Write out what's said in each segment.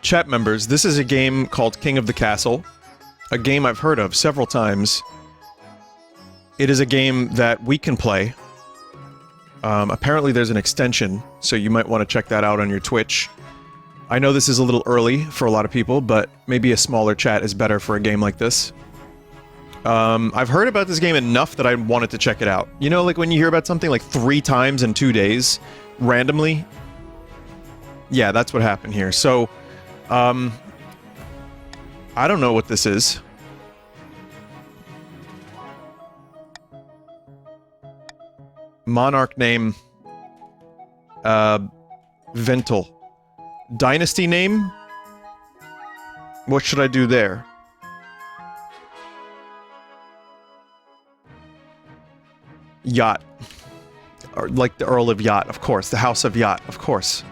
Chat members, this is a game called King of the Castle. A game I've heard of several times. It is a game that we can play. Apparently there's an extension, so you might want to check that out on your Twitch. I know this is a little early for a lot of people, but maybe a smaller chat is better for a game like this. I've heard about this game enough that I wanted to check it out. You know, like when you hear about something like 3 times in 2 days, randomly? Yeah, that's what happened here. So, I don't know what this is. Monarch name, Vental. Dynasty name? What should I do there? Yacht. Or like the Earl of Yacht, of course. The House of Yacht, of course.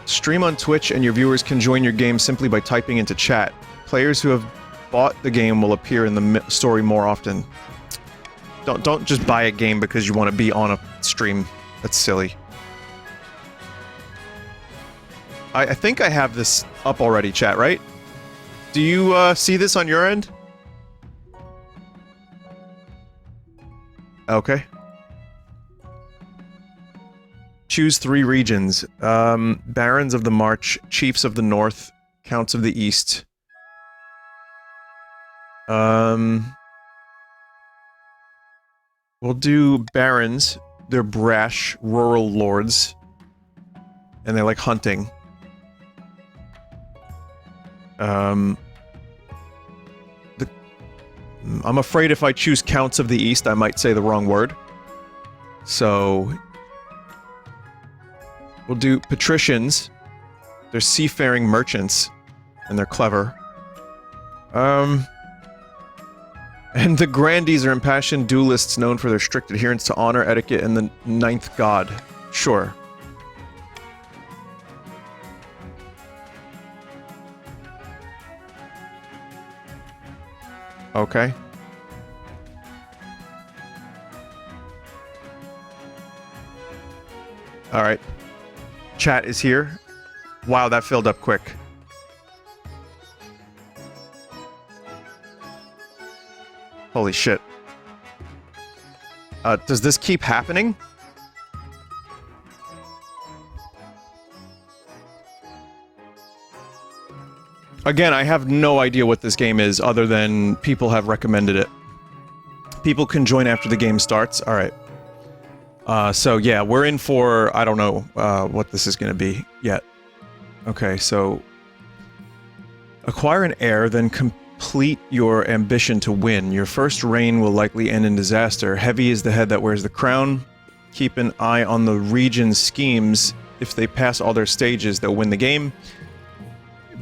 Stream on Twitch and your viewers can join your game simply by typing into chat. Players who have bought the game will appear in the story more often. Don't just buy a game because you want to be on a stream. That's silly. I think I have this up already, chat, right? Do you see this on your end? Okay. Choose 3 regions. Barons of the March, Chiefs of the North, Counts of the East. We'll do Barons. They're brash, rural lords. And they like hunting. I'm afraid if I choose Counts of the East, I might say the wrong word. So... we'll do patricians. They're seafaring merchants. And they're clever. And the grandees are impassioned duelists known for their strict adherence to honor, etiquette, and the 9th god. Sure. Okay. Alright. Chat is here. Wow, that filled up quick. Holy shit. Does this keep happening? Again, I have no idea what this game is, other than people have recommended it. People can join after the game starts. Alright. So yeah, we're in for... I don't know what this is gonna be yet. Okay, so... acquire an heir, then complete your ambition to win. Your first reign will likely end in disaster. Heavy is the head that wears the crown. Keep an eye on the region's schemes. If they pass all their stages, they'll win the game.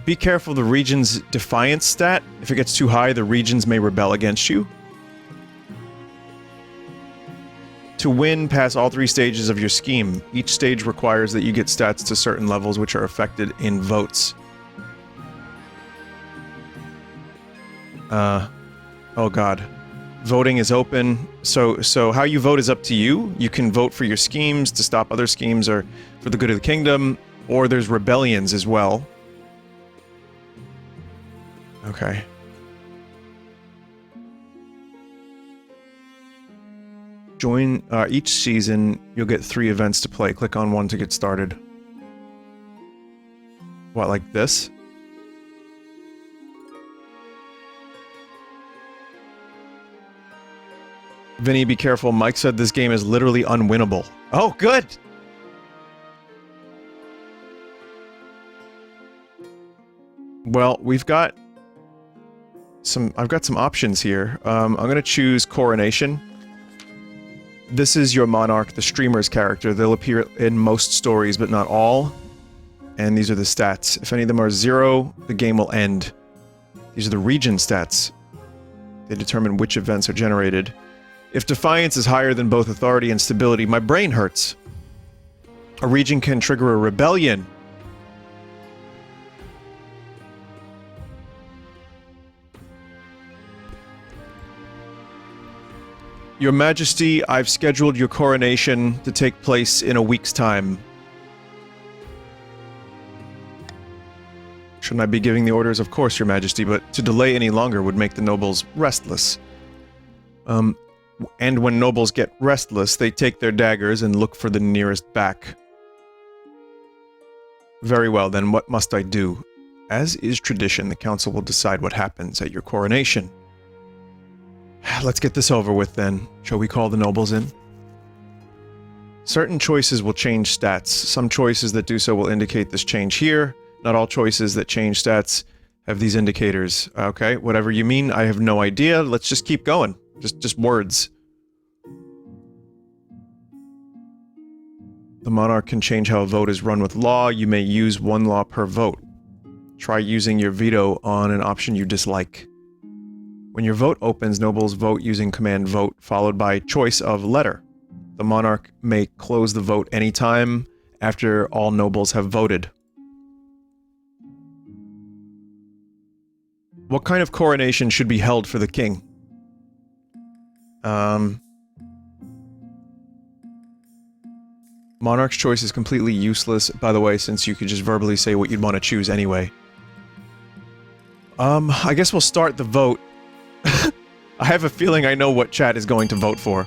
Be careful of the region's defiance stat. If it gets too high, the regions may rebel against you. To win, pass all 3 stages of your scheme. Each stage requires that you get stats to certain levels which are affected in votes. Oh god. Voting is open. So how you vote is up to you. You can vote for your schemes, to stop other schemes, or for the good of the kingdom. Or there's rebellions as well. Okay. Join, each season, you'll get 3 events to play. Click on one to get started. What, like this? Vinny, be careful. Mike said this game is literally unwinnable. Oh, good! Well, we've got some... I've got some options here. I'm gonna choose Coronation. This is your monarch, the streamer's character. They'll appear in most stories, but not all. And these are the stats. If any of them are 0, the game will end. These are the region stats. They determine which events are generated. If defiance is higher than both authority and stability, my brain hurts. A region can trigger a rebellion. Your Majesty, I've scheduled your coronation to take place in a week's time. Shouldn't I be giving the orders? Of course, Your Majesty, but to delay any longer would make the nobles restless. And when nobles get restless, they take their daggers and look for the nearest back. Very well, then what must I do? As is tradition, the council will decide what happens at your coronation. Let's get this over with, then. Shall we call the nobles in? Certain choices will change stats. Some choices that do so will indicate this change here. Not all choices that change stats have these indicators. Okay, whatever you mean, I have no idea. Let's just keep going. Just words. The monarch can change how a vote is run with law. You may use one law per vote. Try using your veto on an option you dislike. When your vote opens, nobles vote using command vote, followed by choice of letter. The monarch may close the vote anytime after all nobles have voted. What kind of coronation should be held for the king? Monarch's choice is completely useless, by the way, since you could just verbally say what you'd want to choose anyway. I guess we'll start the vote. I have a feeling I know what chat is going to vote for.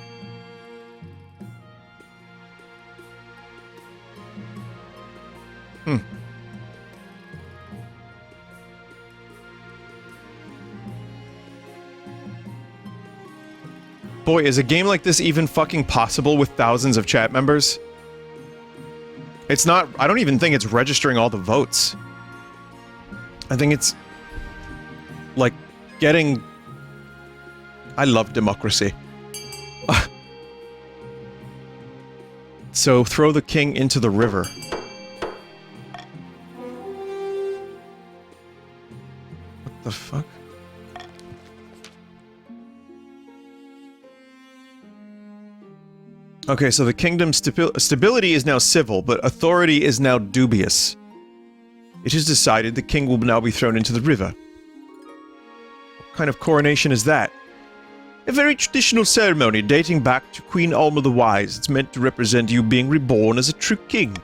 Boy, is a game like this even fucking possible with thousands of chat members? It's not... I don't even think it's registering all the votes. I think it's... like, getting... I love democracy. So, throw the king into the river. What the fuck? Okay, so the kingdom's stability is now civil, but authority is now dubious. It is decided the king will now be thrown into the river. What kind of coronation is that? A very traditional ceremony dating back to Queen Alma the Wise. It's meant to represent you being reborn as a true king.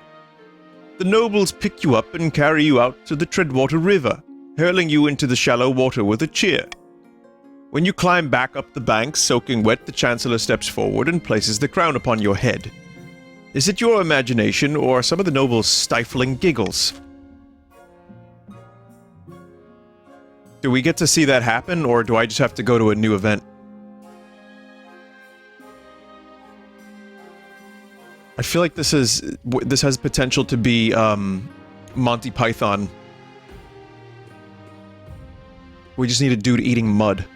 The nobles pick you up and carry you out to the Treadwater River, hurling you into the shallow water with a cheer. When you climb back up the banks, soaking wet, the Chancellor steps forward and places the crown upon your head. Is it your imagination, or some of the nobles' stifling giggles? Do we get to see that happen, or do I just have to go to a new event? I feel like this has potential to be, Monty Python. We just need a dude eating mud.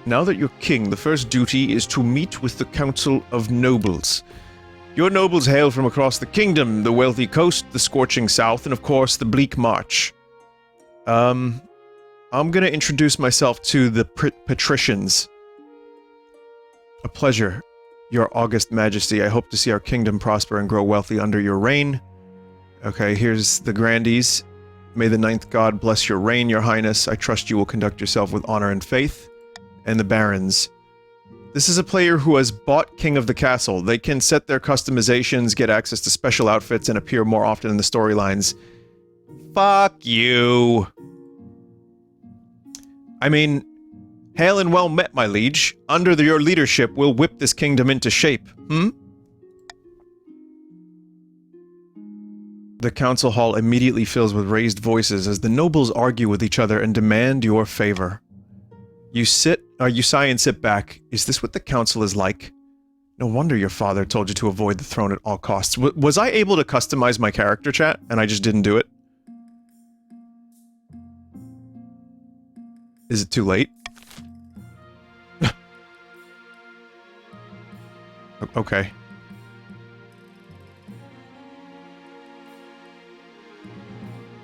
Now that you're king, the first duty is to meet with the Council of Nobles. Your nobles hail from across the kingdom, the wealthy coast, the scorching south, and of course, the bleak march. I'm gonna introduce myself to the patricians. A pleasure, your august majesty. I hope to see our kingdom prosper and grow wealthy under your reign. Okay, here's the grandees. May the ninth god bless your reign, your highness. I trust you will conduct yourself with honor and faith. And the barons. This is a player who has bought King of the Castle. They can set their customizations, get access to special outfits, and appear more often in the storylines. Fuck you. I mean, hail and well met, my liege. Under your leadership, we'll whip this kingdom into shape, The council hall immediately fills with raised voices as the nobles argue with each other and demand your favor. You sigh and sit back. Is this what the council is like? No wonder your father told you to avoid the throne at all costs. Was I able to customize my character, chat, and I just didn't do it? Is it too late? Okay.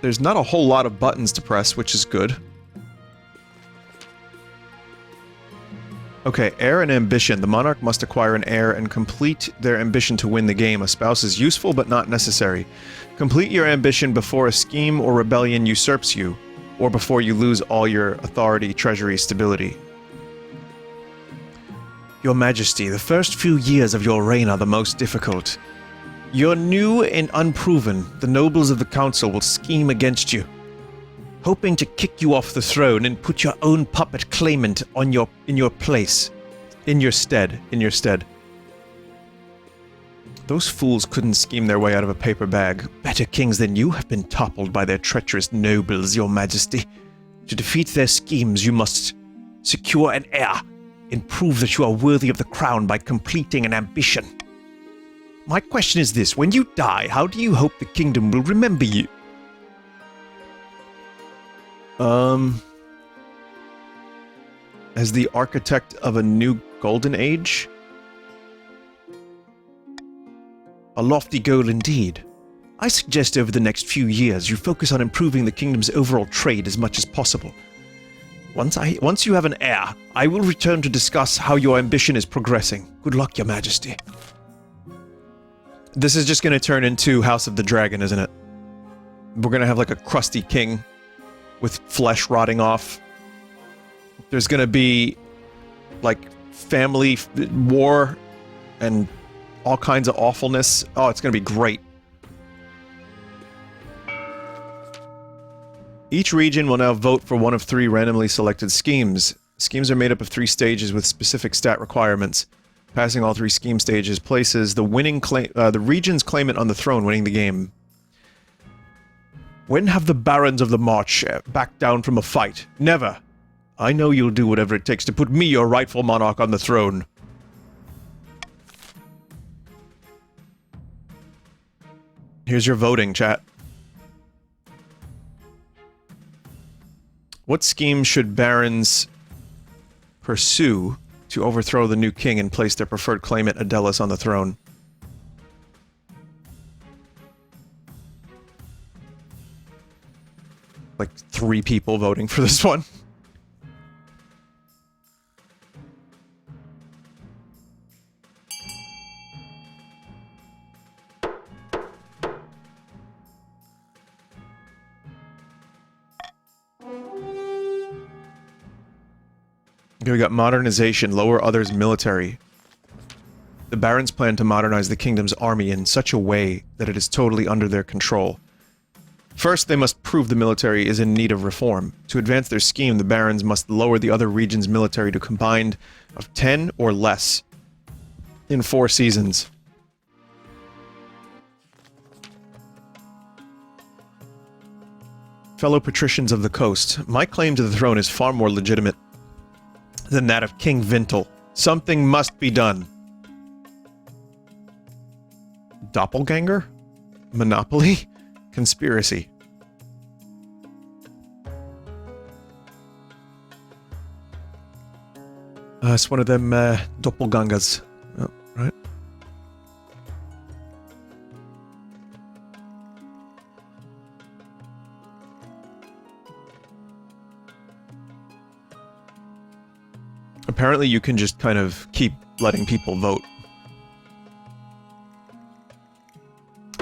There's not a whole lot of buttons to press, which is good. Okay, heir and ambition. The monarch must acquire an heir and complete their ambition to win the game. A spouse is useful but not necessary. Complete your ambition before a scheme or rebellion usurps you, or before you lose all your authority, treasury, stability. Your Majesty, the first few years of your reign are the most difficult. You're new and unproven. The nobles of the council will scheme against you, hoping to kick you off the throne and put your own puppet claimant in your place. In your stead. Those fools couldn't scheme their way out of a paper bag. Better kings than you have been toppled by their treacherous nobles, Your Majesty. To defeat their schemes, you must secure an heir and prove that you are worthy of the crown by completing an ambition. My question is this: when you die, how do you hope the kingdom will remember you? As the architect of a new golden age? A lofty goal indeed. I suggest over the next few years you focus on improving the kingdom's overall trade as much as possible. Once you have an heir, I will return to discuss how your ambition is progressing. Good luck, Your Majesty. This is just going to turn into House of the Dragon, isn't it? We're going to have like a crusty king with flesh rotting off. There's going to be like family war and all kinds of awfulness. Oh, it's going to be great. Each region will now vote for one of 3 randomly selected schemes. Schemes are made up of 3 stages with specific stat requirements. Passing all 3 scheme stages places the region's claimant on the throne, winning the game. When have the barons of the March backed down from a fight? Never. I know you'll do whatever it takes to put me, your rightful monarch, on the throne. Here's your voting, chat. What scheme should barons pursue to overthrow the new king and place their preferred claimant, Adelis, on the throne? Like 3 people voting for this one. Okay, we got modernization, lower others military. The barons plan to modernize the kingdom's army in such a way that it is totally under their control. First, they must prove the military is in need of reform. To advance their scheme, the barons must lower the other region's military to a combined of 10 or less in 4 seasons. Fellow patricians of the coast, my claim to the throne is far more legitimate than that of King Vintel. Something must be done. Doppelganger? Monopoly? Conspiracy. It's one of them doppelgangers. Oh, right. Apparently you can just kind of keep letting people vote.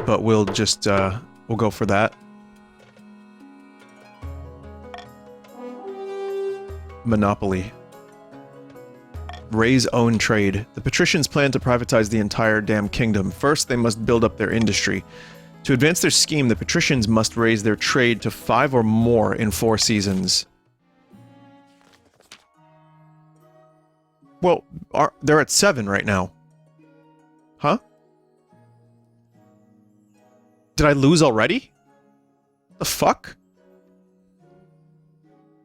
But we'll just, we'll go for that. Monopoly. Raise own trade. The patricians plan to privatize the entire damn kingdom. First, they must build up their industry. To advance their scheme, the patricians must raise their trade to 5 or more in 4 seasons. Well, they're at 7 right now. Huh? Did I lose already? The fuck?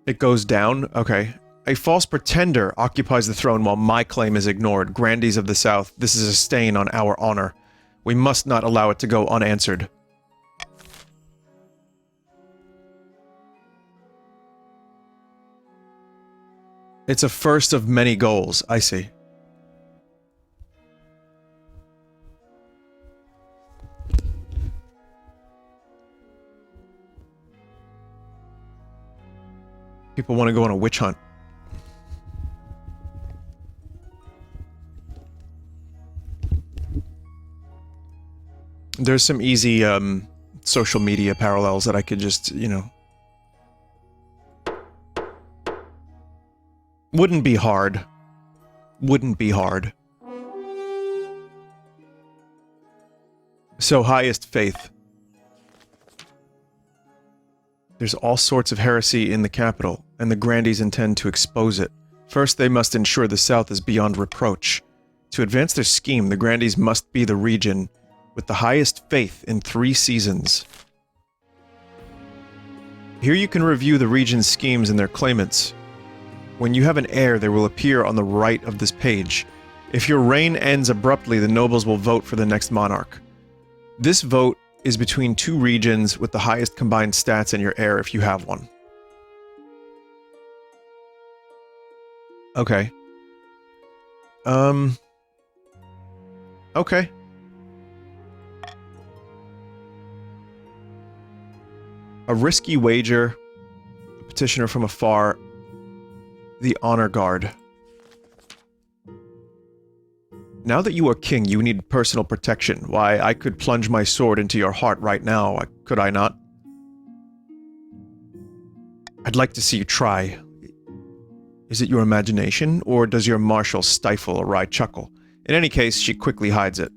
It goes down? Okay. A false pretender occupies the throne while my claim is ignored. Grandees of the South, this is a stain on our honor. We must not allow it to go unanswered. It's a first of many goals, I see. People want to go on a witch hunt. There's some easy, social media parallels that I could just, you know... Wouldn't be hard. wouldn't be hard. So, highest faith. There's all sorts of heresy in the capital, and the Grandees intend to expose it. First, they must ensure the South is beyond reproach. To advance their scheme, the Grandees must be the region with the highest faith in 3 seasons. Here you can review the region's schemes and their claimants. When you have an heir, they will appear on the right of this page. If your reign ends abruptly, the nobles will vote for the next monarch. This vote is between 2 regions with the highest combined stats and your heir if you have one. Okay. Okay. A risky wager, a petitioner from afar, the honor guard. Now that you are king, you need personal protection. Why, I could plunge my sword into your heart right now, could I not? I'd like to see you try. Is it your imagination, or does your marshal stifle a wry chuckle? In any case, she quickly hides it.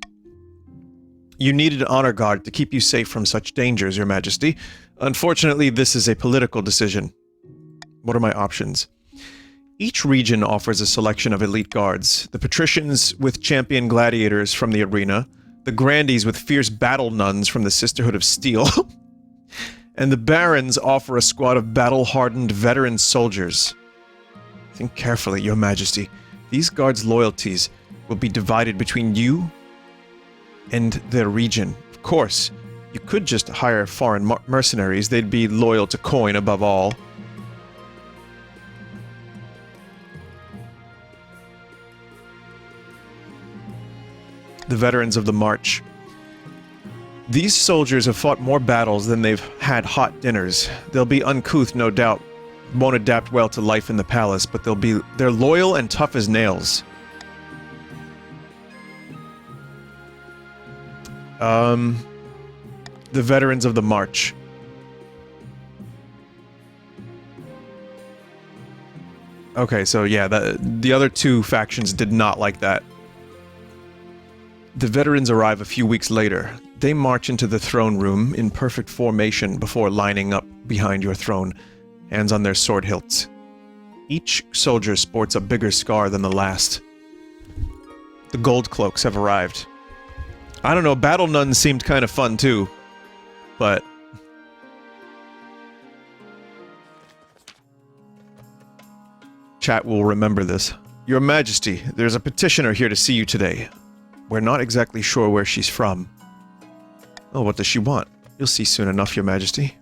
You needed an honor guard to keep you safe from such dangers, Your Majesty. Unfortunately, this is a political decision. What are my options? Each region offers a selection of elite guards. The patricians with champion gladiators from the arena, the grandees with fierce battle nuns from the Sisterhood of Steel, and the barons offer a squad of battle-hardened veteran soldiers. Think carefully, Your Majesty. These guards' loyalties will be divided between you and their region. Of course, you could just hire foreign mercenaries. They'd be loyal to coin above all. The veterans of the march. These soldiers have fought more battles than they've had hot dinners. They'll be uncouth, no doubt. Won't adapt well to life in the palace, but they're loyal and tough as nails. The veterans of the march. Okay, so yeah, the other 2 factions did not like that. The veterans arrive a few weeks later. They march into the throne room in perfect formation before lining up behind your throne, hands on their sword hilts. Each soldier sports a bigger scar than the last. The gold cloaks have arrived. I don't know, battle nuns seemed kind of fun too, but... Chat will remember this. Your Majesty, there's a petitioner here to see you today. We're not exactly sure where she's from. Oh, what does she want? You'll see soon enough, Your Majesty.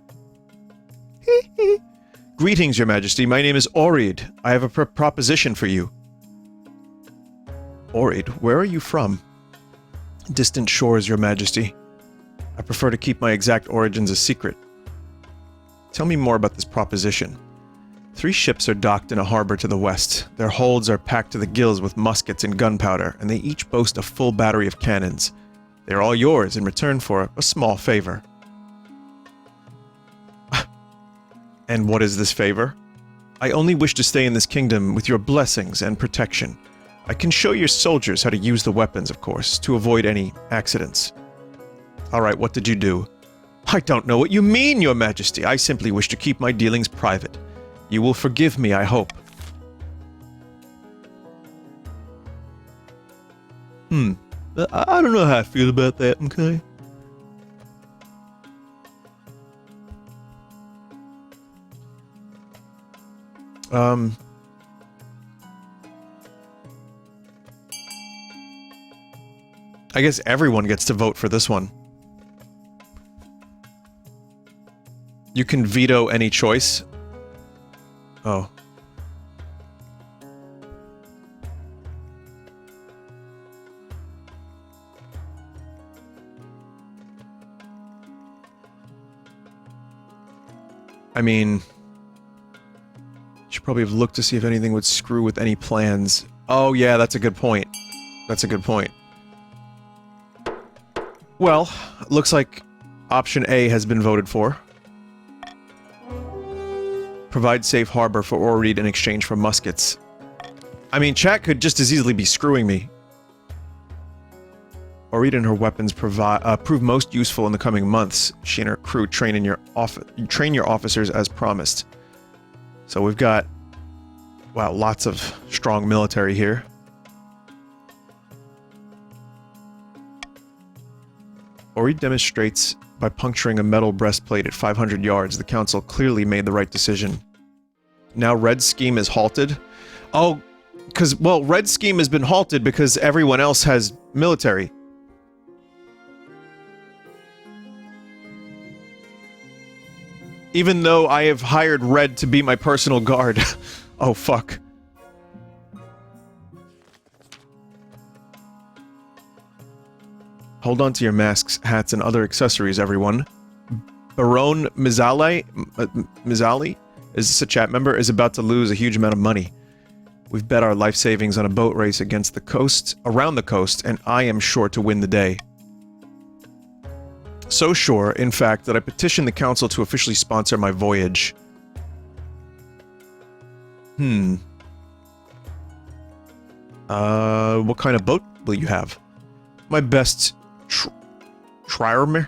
Greetings, Your Majesty. My name is Orid. I have a proposition for you. Orid, where are you from? Distant shores, Your Majesty. I prefer to keep my exact origins a secret. Tell me more about this proposition. 3 ships are docked in a harbor to the west. Their holds are packed to the gills with muskets and gunpowder, and they each boast a full battery of cannons. They are all yours in return for a small favor. And what is this favor? I only wish to stay in this kingdom with your blessings and protection. I can show your soldiers how to use the weapons, of course, to avoid any accidents. Alright, what did you do? I don't know what you mean, Your Majesty. I simply wish to keep my dealings private. You will forgive me, I hope. I don't know how I feel about that, okay? I guess everyone gets to vote for this one. You can veto any choice. Oh. I mean... should probably have looked to see if anything would screw with any plans. Oh yeah, that's a good point. That's a good point. Well, looks like option A has been voted for. Provide safe harbor for Orid in exchange for muskets. I mean, chat could just as easily be screwing me. Orita and her weapons prove most useful in the coming months. She and her crew train your officers as promised. So we've got, wow, lots of strong military here. Ori demonstrates by puncturing a metal breastplate at 500 yards. The council clearly made the right decision. Now Red's scheme is halted. Oh, because, well, Red's scheme has been halted because everyone else has military. Even though I have hired Red to be my personal guard. Oh, fuck. Hold on to your masks, hats, and other accessories, everyone. Baron Mizali is a chat member, is about to lose a huge amount of money. We've bet our life savings on a boat race against the coast, around the coast, and I am sure to win the day. So sure, in fact, that I petitioned the council to officially sponsor my voyage. What kind of boat will you have? My best trireme?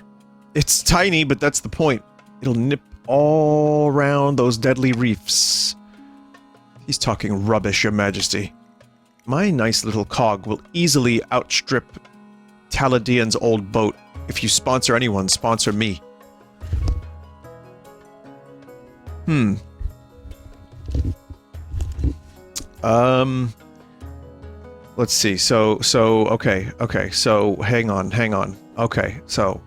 It's tiny, but that's the point. It'll nip all around those deadly reefs. He's talking rubbish, Your Majesty. My nice little cog will easily outstrip Taladian's old boat. If you sponsor anyone, sponsor me. Let's see, okay, so, hang on. Okay, so...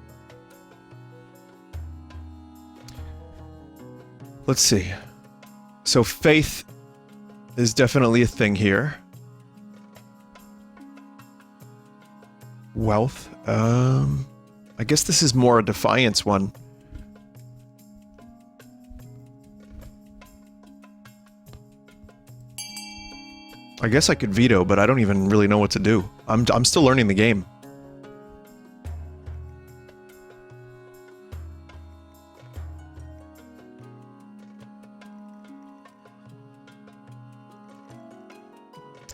Let's see. So, faith is definitely a thing here. Wealth, I guess this is more a defiance one. I guess I could veto, but I don't even really know what to do. I'm still learning the game.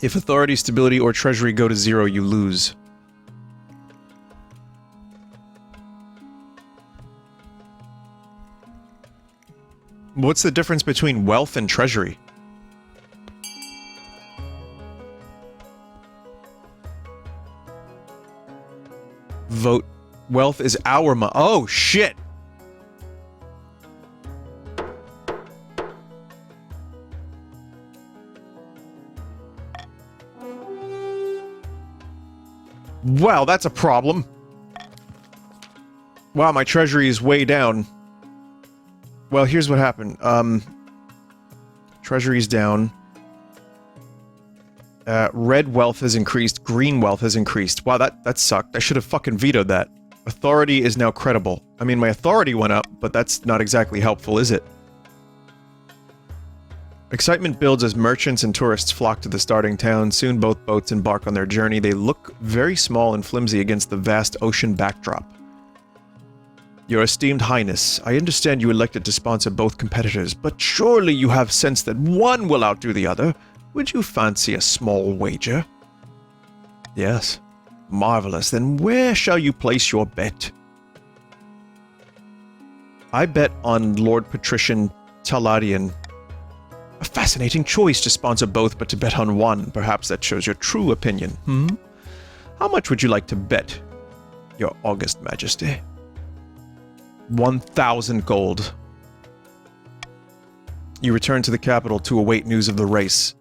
If authority, stability, or treasury go to 0, you lose. What's the difference between wealth and treasury? Vote. Wealth is our money. Oh, shit! Wow, that's a problem. Wow, my treasury is way down. Well, here's what happened. Treasury's down. Red wealth has increased, green wealth has increased. Wow, that sucked. I should have fucking vetoed that. Authority is now credible. I mean, my authority went up, but that's not exactly helpful, is it? Excitement builds as merchants and tourists flock to the starting town. Soon both boats embark on their journey. They look very small and flimsy against the vast ocean backdrop. Your esteemed highness, I understand you elected to sponsor both competitors, but surely you have sense that one will outdo the other. Would you fancy a small wager? Yes. Marvelous. Then where shall you place your bet? I bet on Lord Patrician Taladian. A fascinating choice to sponsor both, but to bet on one. Perhaps that shows your true opinion, How much would you like to bet, Your August Majesty? 1,000 gold. You return to the capital to await news of the race.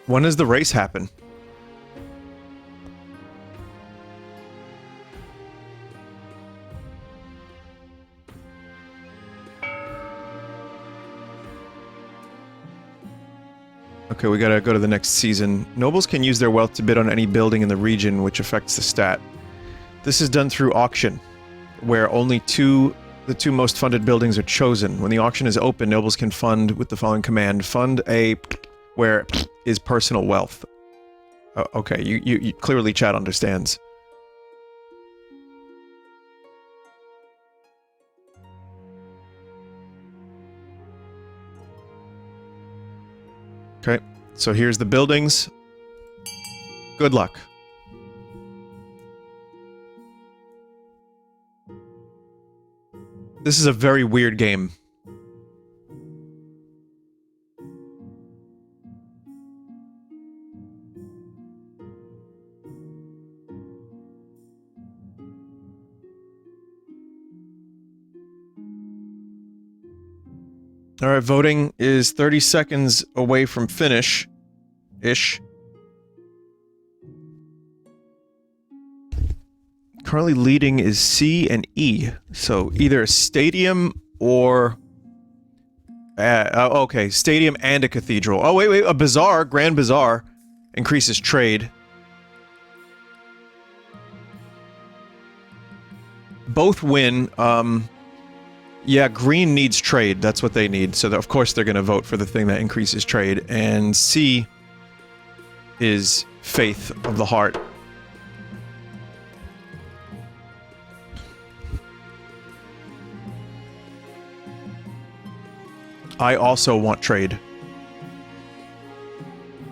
When does the race happen? Okay, we gotta go to the next season. Nobles can use their wealth to bid on any building in the region, which affects the stat. This is done through auction, where only the two most funded buildings are chosen. When the auction is open, nobles can fund with the following command. Fund a... where is personal wealth. Okay, you clearly chat understands. So here's the buildings. Good luck. This is a very weird game. Alright, voting is 30 seconds away from finish-ish. Currently leading is C and E. So either a stadium or... okay, stadium and a cathedral. Oh, wait, a bazaar, Grand Bazaar, increases trade. Both win, yeah, green needs trade. That's what they need. So, of course, they're going to vote for the thing that increases trade. And C is faith of the heart. I also want trade.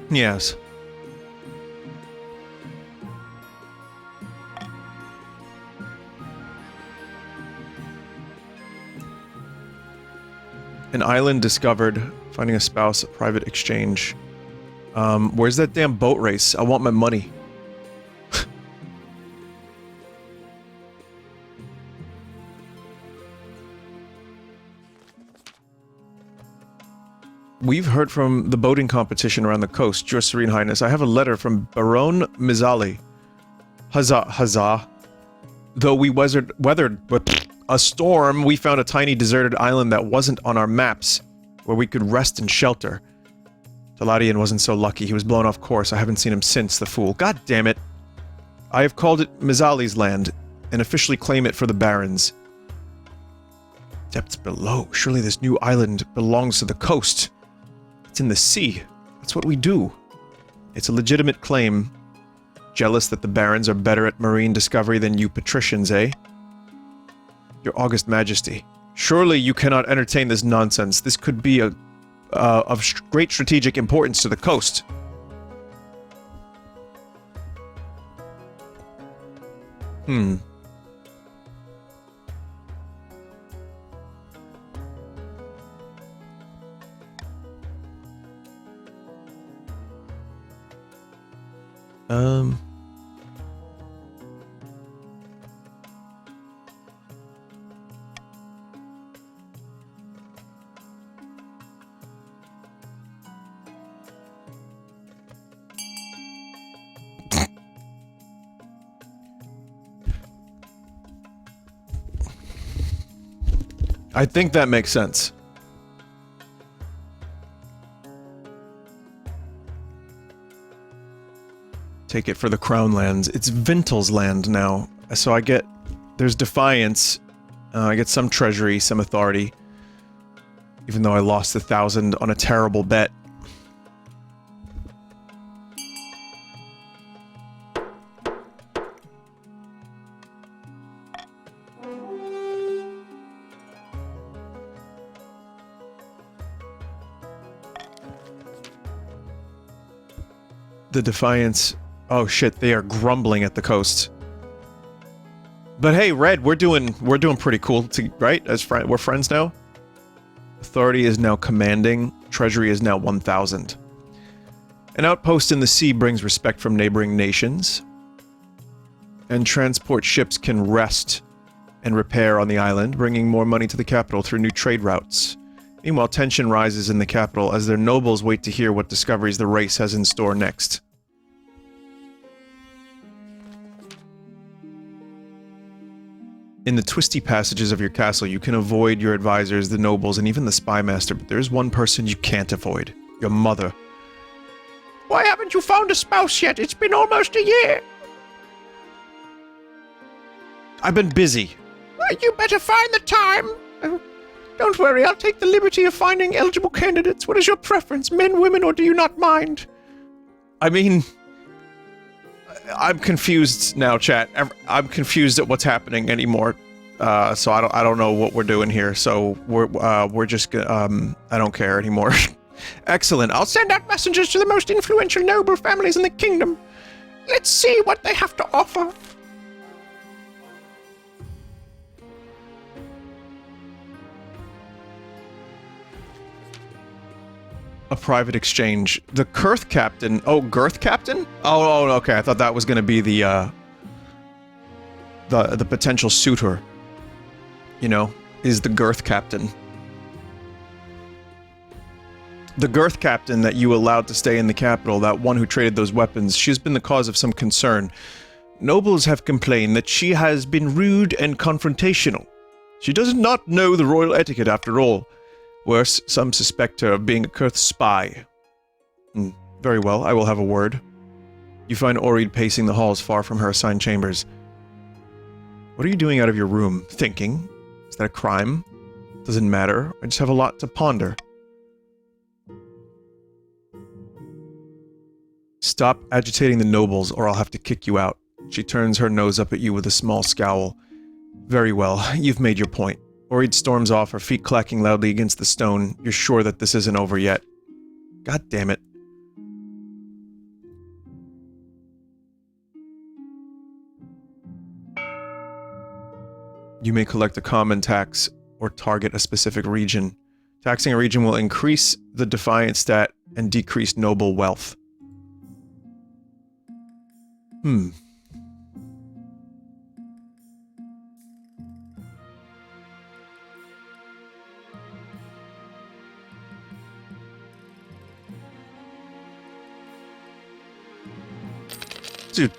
Yes. An island discovered. Finding a spouse, a private exchange. Where's that damn boat race? I want my money. We've heard from the boating competition around the coast, Your Serene Highness. I have a letter from Baron Mizali. Huzzah. Though we weathered a storm, we found a tiny deserted island that wasn't on our maps, where we could rest and shelter. Taladian wasn't so lucky. He was blown off course. I haven't seen him since, the fool. God damn it. I have called it Mizali's land, and officially claim it for the barons. Depths below. Surely this new island belongs to the coast. It's in the sea. That's what we do. It's a legitimate claim. Jealous that the barons are better at marine discovery than you patricians, eh? Your August Majesty, surely you cannot entertain this nonsense. This could be of great strategic importance to the coast. I think that makes sense. Take it for the Crown Lands. It's Vintel's land now. So I get... There's Defiance. I get some treasury, some authority. Even though I lost 1,000 on a terrible bet. The Defiance... Oh shit, they are grumbling at the coast. But hey, Red, we're doing pretty cool, right? We're friends now? Authority is now commanding. Treasury is now 1,000. An outpost in the sea brings respect from neighboring nations. And transport ships can rest and repair on the island, bringing more money to the capital through new trade routes. Meanwhile, tension rises in the capital as their nobles wait to hear what discoveries the race has in store next. In the twisty passages of your castle, you can avoid your advisors, the nobles, and even the spy master, but there's one person you can't avoid. Your mother. Why haven't you found a spouse yet? It's been almost a year. I've been busy. Well, you better find the time. Don't worry, I'll take the liberty of finding eligible candidates. What is your preference, men, women, or do you not mind? I mean... I'm confused now, chat. I'm confused at what's happening anymore. So I don't know what we're doing here. So we're just I don't care anymore. Excellent. I'll send out messengers to the most influential noble families in the kingdom. Let's see what they have to offer. A private exchange. The Girth Captain. Oh, Girth Captain? Oh, okay. I thought that was going to be the potential suitor. You know, is the Girth Captain. The Girth Captain that you allowed to stay in the capital, that one who traded those weapons, she's been the cause of some concern. Nobles have complained that she has been rude and confrontational. She does not know the royal etiquette after all. Worse, some suspect her of being a Girth spy. Very well, I will have a word. You find Oreed pacing the halls far from her assigned chambers. What are you doing out of your room? Thinking? Is that a crime? Doesn't matter. I just have a lot to ponder. Stop agitating the nobles, or I'll have to kick you out. She turns her nose up at you with a small scowl. Very well, you've made your point. Oreed storms off, her feet clacking loudly against the stone. You're sure that this isn't over yet. God damn it. You may collect a common tax or target a specific region. Taxing a region will increase the defiant stat and decrease noble wealth.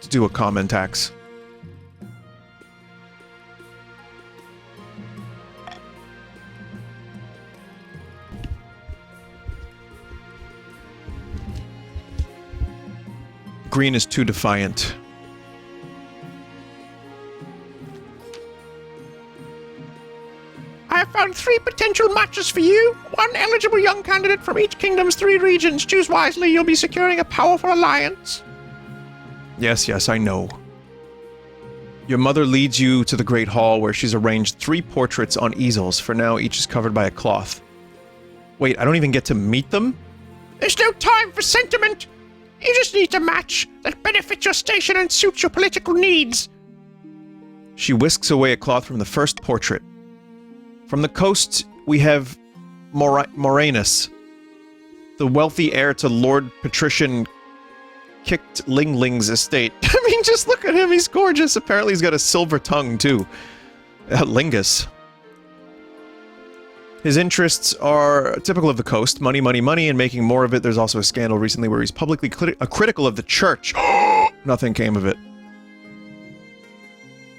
Do a common tax. Green is too defiant. I have found 3 potential matches for you. 1 eligible young candidate from each kingdom's 3 regions. Choose wisely, you'll be securing a powerful alliance. Yes, I know. Your mother leads you to the Great Hall where she's arranged 3 portraits on easels. For now, each is covered by a cloth. Wait, I don't even get to meet them? There's no time for sentiment! You just need a match that benefits your station and suits your political needs. She whisks away a cloth from the first portrait. From the coast, we have Moranus, the wealthy heir to Lord Patrician Kicked Lingling's estate. I mean, just look at him, he's gorgeous. Apparently he's got a silver tongue, too. Lingus. His interests are typical of the coast. Money, money, money, and making more of it. There's also a scandal recently where he's publicly critical of the church. Nothing came of it.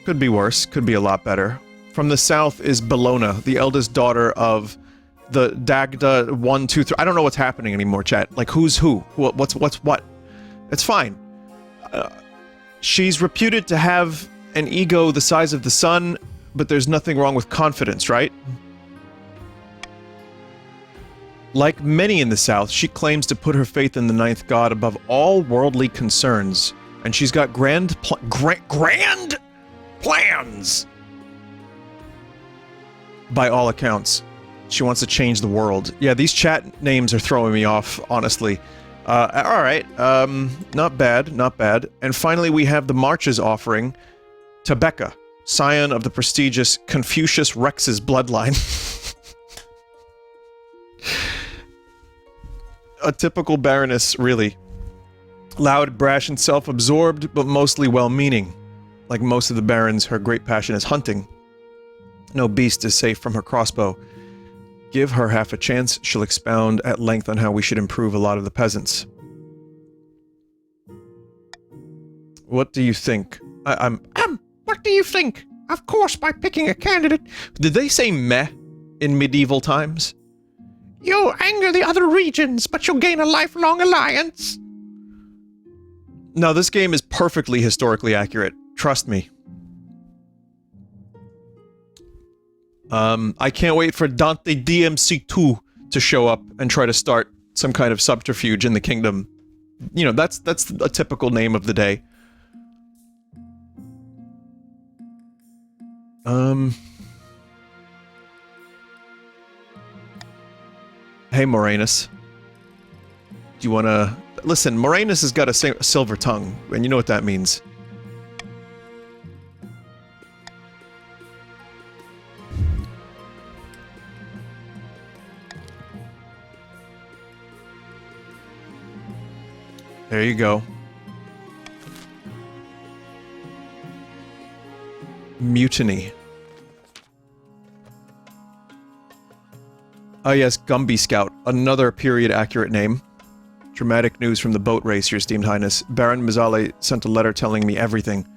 Could be worse. Could be a lot better. From the south is Bellona, the eldest daughter of the Dagda 1, 2, 3. I don't know what's happening anymore, chat. Like, who's who? What's what? It's fine. She's reputed to have an ego the size of the sun, but there's nothing wrong with confidence, right? Like many in the South, she claims to put her faith in the ninth god above all worldly concerns, and she's got grand plans! By all accounts. She wants to change the world. Yeah, these chat names are throwing me off, honestly. Alright, not bad, not bad. And finally we have the Marches offering Tebeka, scion of the prestigious Confucius Rex's bloodline. A typical baroness, really. Loud, brash, and self-absorbed, but mostly well-meaning. Like most of the barons, her great passion is hunting. No beast is safe from her crossbow. Give her half a chance, she'll expound at length on how we should improve a lot of the peasants. What do you think? What do you think? Of course, by picking a candidate. Did they say meh in medieval times? You'll anger the other regions, but you'll gain a lifelong alliance. No, this game is perfectly historically accurate. Trust me. I can't wait for Dante DMC2 to show up and try to start some kind of subterfuge in the kingdom. You know, that's a typical name of the day. Hey, Moranus. Do you want to... Listen, Moranis has got a silver tongue, and you know what that means. There you go. Mutiny. Oh yes, Gumby Scout. Another period-accurate name. Dramatic news from the boat race, Your Esteemed Highness. Baron Mizale sent a letter telling me everything.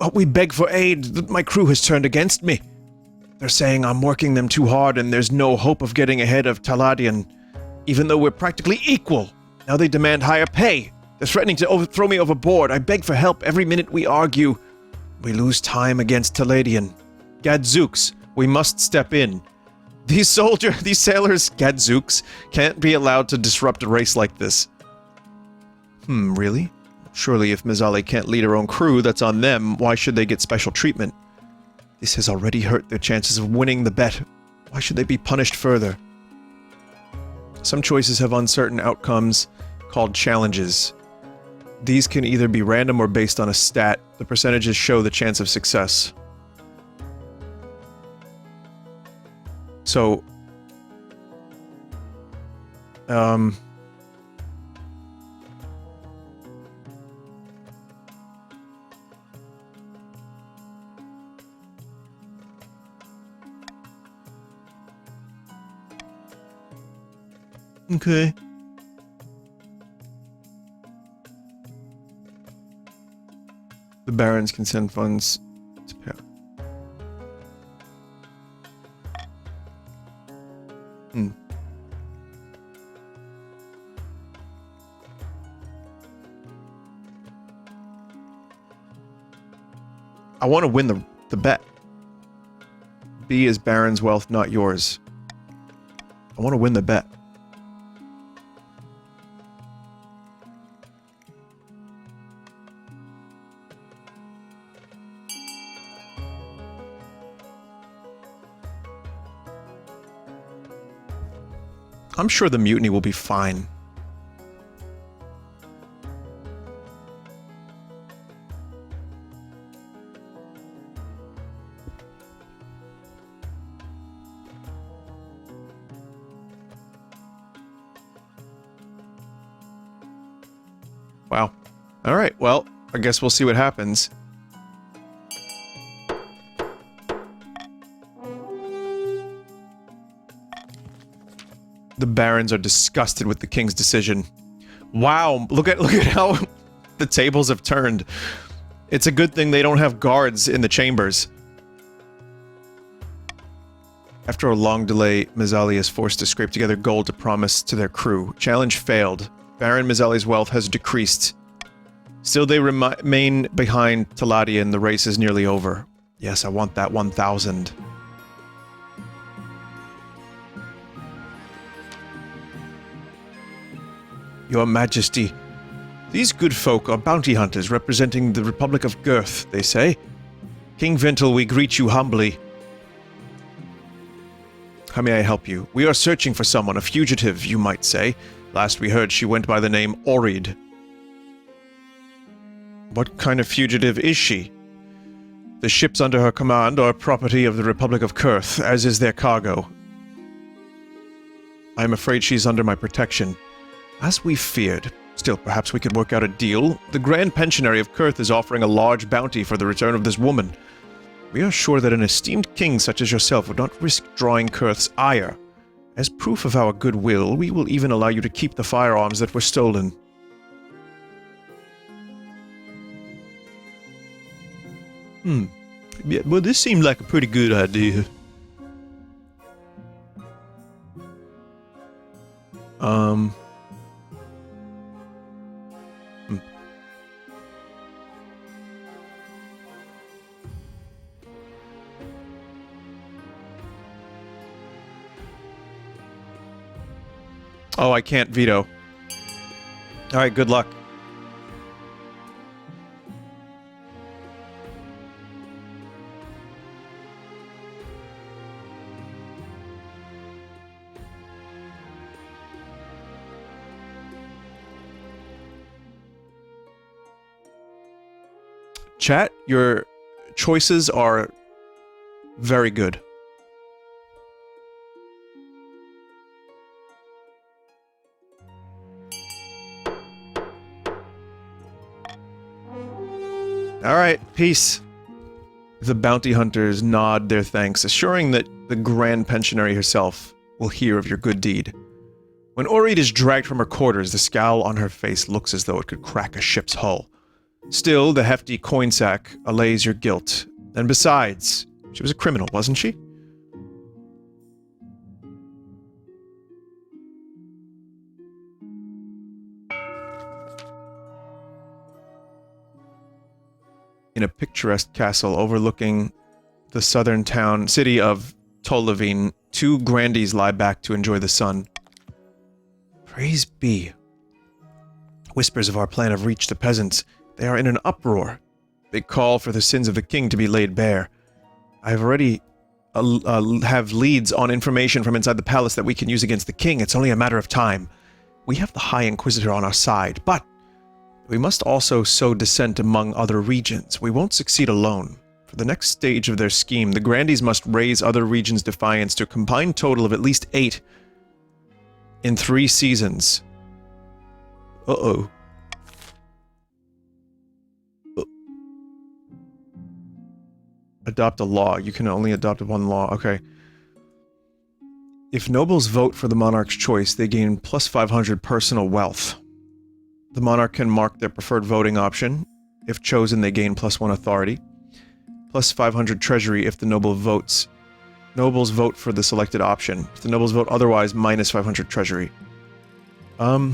Oh, we beg for aid. My crew has turned against me. They're saying I'm working them too hard and there's no hope of getting ahead of Taladian. Even though we're practically equal. Now they demand higher pay. They're threatening to throw me overboard. I beg for help every minute we argue. We lose time against Taladian. Gadzooks, we must step in. These sailors, Gadzooks, can't be allowed to disrupt a race like this. Really? Surely if Mizale can't lead her own crew, that's on them. Why should they get special treatment? This has already hurt their chances of winning the bet. Why should they be punished further? Some choices have uncertain outcomes, called challenges. These can either be random or based on a stat. The percentages show the chance of success. So, okay. The barons can send funds to pay. I want to win the bet. B is Baron's wealth, not yours. I want to win the bet. I'm sure the mutiny will be fine. Wow. Alright, well, I guess we'll see what happens. The barons are disgusted with the king's decision. Wow, look at how the tables have turned. It's a good thing they don't have guards in the chambers. After a long delay, Mizali is forced to scrape together gold to promise to their crew. Challenge failed. Baron Mizali's wealth has decreased. Still they remain behind Taladia and the race is nearly over. Yes, I want that 1,000. Your Majesty, these good folk are bounty hunters representing the Republic of Girth, they say. King Ventil, we greet you humbly. How may I help you? We are searching for someone, a fugitive, you might say. Last we heard, she went by the name Orid. What kind of fugitive is she? The ships under her command are property of the Republic of Girth, as is their cargo. I am afraid she's under my protection. As we feared. Still, perhaps we could work out a deal. The Grand Pensionary of Girth is offering a large bounty for the return of this woman. We are sure that an esteemed king such as yourself would not risk drawing Girth's ire. As proof of our goodwill, we will even allow you to keep the firearms that were stolen. Yeah, well, this seemed like a pretty good idea. Oh, I can't veto. Alright, good luck. Chat, your choices are very good. Alright, peace. The bounty hunters nod their thanks, assuring that the Grand Pensionary herself will hear of your good deed. When Oread is dragged from her quarters, the scowl on her face looks as though it could crack a ship's hull. Still, the hefty coin sack allays your guilt. And besides, she was a criminal, wasn't she? In a picturesque castle overlooking the southern city of Tolavine, two grandees lie back to enjoy the sun. Praise be. Whispers of our plan have reached the peasants. They are in an uproar. They call for the sins of the king to be laid bare. I have already have leads on information from inside the palace that we can use against the king. It's only a matter of time. We have the High Inquisitor on our side, but we must also sow dissent among other regions. We won't succeed alone. For the next stage of their scheme, the Grandees must raise other regions' defiance to a combined total of at least 8 in 3 seasons. Uh-oh. Adopt a law. You can only adopt one law. Okay. If nobles vote for the monarch's choice, they gain plus 500 personal wealth. The monarch can mark their preferred voting option. If chosen, they gain plus 1 authority. Plus 500 treasury if the nobles vote for the selected option. If the nobles vote otherwise, minus 500 treasury. I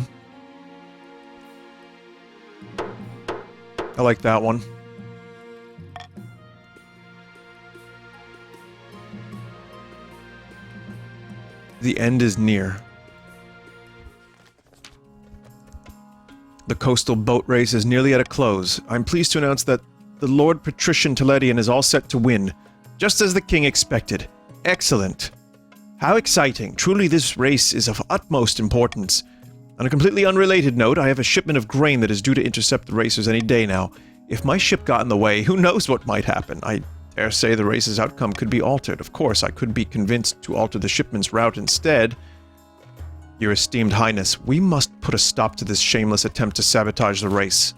like that one. The end is near. The coastal boat race is nearly at a close. I'm pleased to announce that the Lord Patrician Teledian is all set to win, just as the king expected. Excellent. How exciting. Truly this race is of utmost importance. On a completely unrelated note, I have a shipment of grain that is due to intercept the racers any day now. If my ship got in the way, who knows what might happen? I dare say the race's outcome could be altered. Of course, I could be convinced to alter the shipment's route instead. Your esteemed highness, we must put a stop to this shameless attempt to sabotage the race.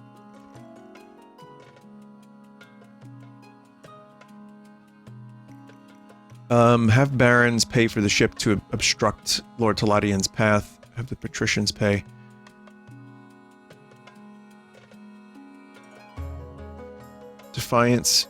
Have barons pay for the ship to obstruct Lord Teladian's path. Have the patricians pay. Defiance.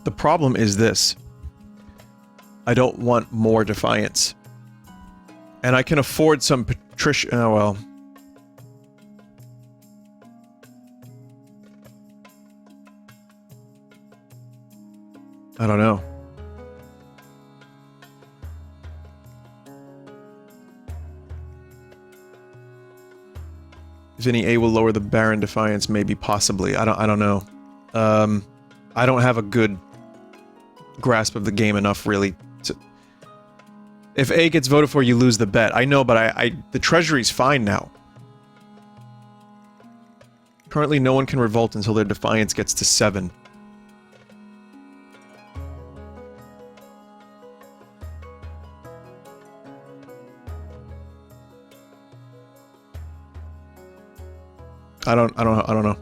The problem is this. I don't want more defiance. And I can afford some patrician... Oh, well. I don't know. Vinny A will lower the Baron Defiance, maybe, possibly. I don't know. I don't have a good grasp of the game enough, really, to... If A gets voted for, you lose the bet. I know, but the treasury's fine now. Currently, no one can revolt until their Defiance gets to 7. I don't know.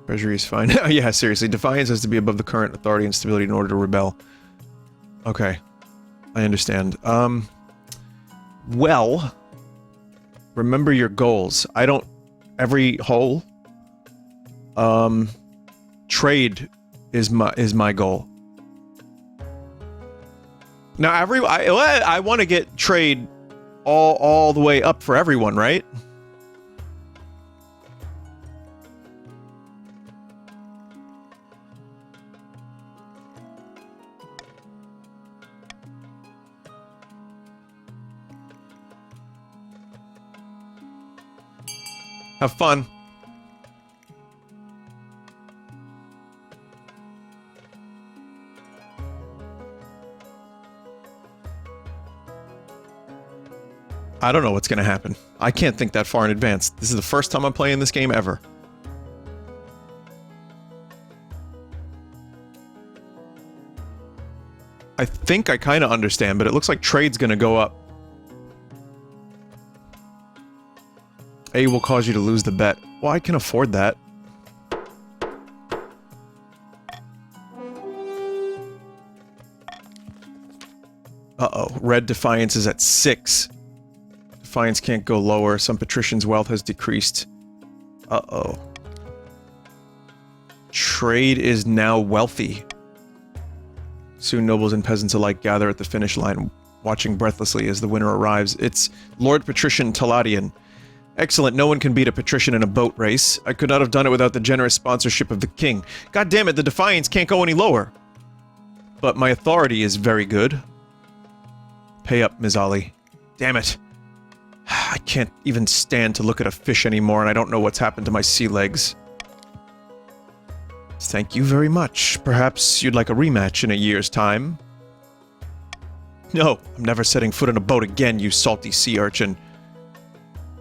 Treasury is fine. Yeah, seriously. Defiance has to be above the current authority and stability in order to rebel. Okay. I understand. Well... Remember your goals. I don't... Every hole... Trade is my goal. Now, I want to get trade all the way up for everyone, right? Have fun. I don't know what's gonna happen. I can't think that far in advance. This is the first time I'm playing this game ever. I think I kind of understand, but it looks like trade's gonna go up. A will cause you to lose the bet. Well, I can afford that. Uh-oh. Red Defiance is at 6. Defiance can't go lower. Some patricians' wealth has decreased. Uh-oh. Trade is now wealthy. Soon nobles and peasants alike gather at the finish line, watching breathlessly as the winner arrives. It's Lord Patrician Taladian. Excellent, no one can beat a patrician in a boat race. I could not have done it without the generous sponsorship of the king. God damn it, the Defiance can't go any lower. But my authority is very good. Pay up, Ms. Ali. Damn it. I can't even stand to look at a fish anymore, and I don't know what's happened to my sea legs. Thank you very much. Perhaps you'd like a rematch in a year's time? No, I'm never setting foot on a boat again, you salty sea urchin.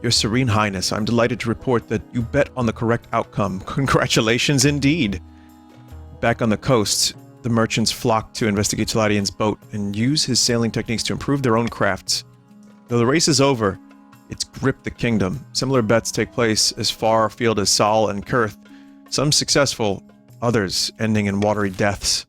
Your Serene Highness, I'm delighted to report that you bet on the correct outcome. Congratulations indeed. Back on the coast, the merchants flock to investigate Taladian's boat and use his sailing techniques to improve their own crafts. Though the race is over, it's gripped the kingdom. Similar bets take place as far afield as Sal and Kurth, some successful, others ending in watery deaths.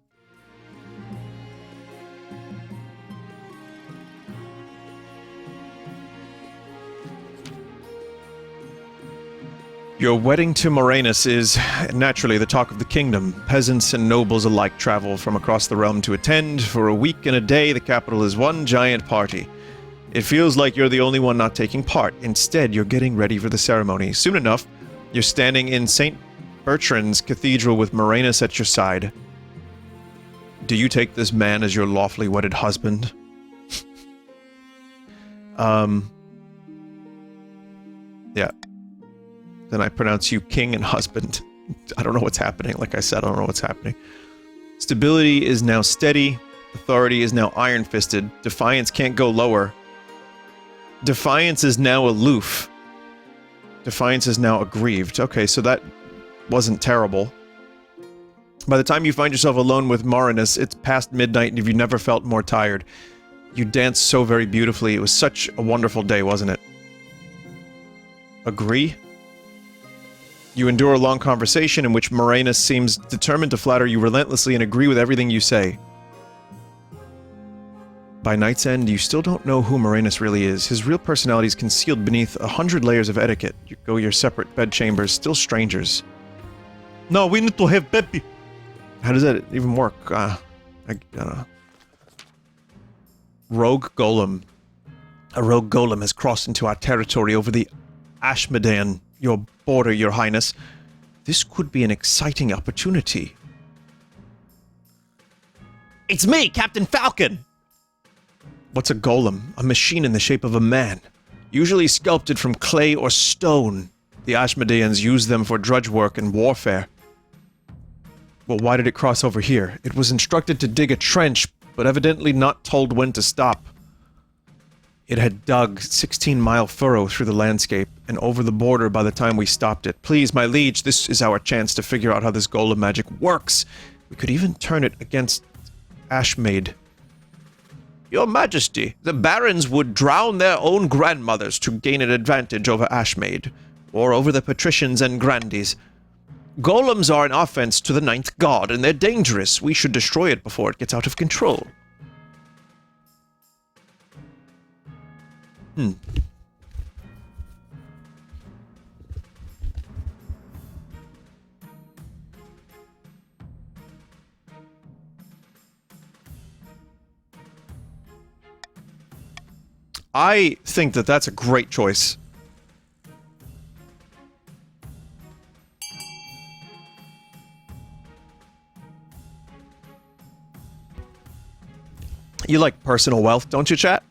Your wedding to Moranus is, naturally, the talk of the kingdom. Peasants and nobles alike travel from across the realm to attend. For a week and a day, the capital is one giant party. It feels like you're the only one not taking part. Instead, you're getting ready for the ceremony. Soon enough, you're standing in St. Bertrand's Cathedral with Moranus at your side. Do you take this man as your lawfully wedded husband? Yeah. Then I pronounce you king and husband. I don't know what's happening. Like I said, I don't know what's happening. Stability is now steady. Authority is now iron-fisted. Defiance can't go lower. Defiance is now aloof. Defiance is now aggrieved. Okay, so that wasn't terrible. By the time you find yourself alone with Moranus, it's past midnight and you've never felt more tired. You danced so very beautifully. It was such a wonderful day, wasn't it? Agree? You endure a long conversation in which Moranus seems determined to flatter you relentlessly and agree with everything you say. By night's end, you still don't know who Moranus really is. His real personality is concealed beneath 100 layers of etiquette. You go your separate bedchambers, still strangers. No, we need to have Peppy. How does that even work? I don't know. Rogue Golem. A rogue golem has crossed into our territory over the Ashmedan, your border, your highness. This could be an exciting opportunity. It's me, Captain Falcon! What's a golem? A machine in the shape of a man. Usually sculpted from clay or stone. The Ashmedeans use them for drudge work and warfare. Well, why did it cross over here? It was instructed to dig a trench, but evidently not told when to stop. It had dug 16-mile furrow through the landscape and over the border by the time we stopped it. Please, my liege, this is our chance to figure out how this golem magic works. We could even turn it against Ashmaid. Your Majesty, the barons would drown their own grandmothers to gain an advantage over Ashmaid, or over the patricians and grandees. Golems are an offense to the ninth god, and they're dangerous. We should destroy it before it gets out of control. I think that that's a great choice. You like personal wealth, don't you, chat?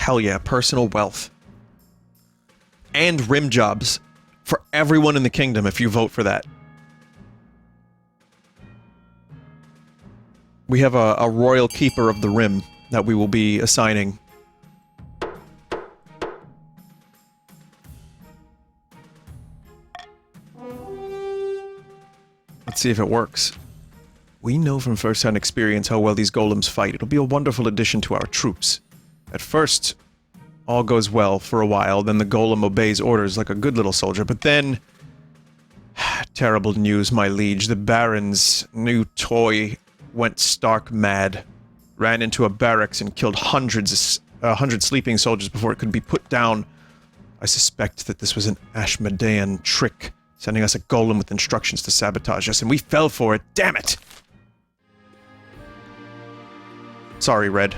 Hell yeah, personal wealth. And rim jobs for everyone in the kingdom if you vote for that. We have a royal keeper of the rim that we will be assigning. Let's see if it works. We know from first-hand experience how well these golems fight. It'll be a wonderful addition to our troops. At first, all goes well for a while, then the golem obeys orders like a good little soldier, but then... Terrible news, my liege. The Baron's new toy went stark mad. Ran into a barracks and killed hundred sleeping soldiers before it could be put down. I suspect that this was an Ashmodean trick, sending us a golem with instructions to sabotage us, and we fell for it. Damn it! Sorry, Red.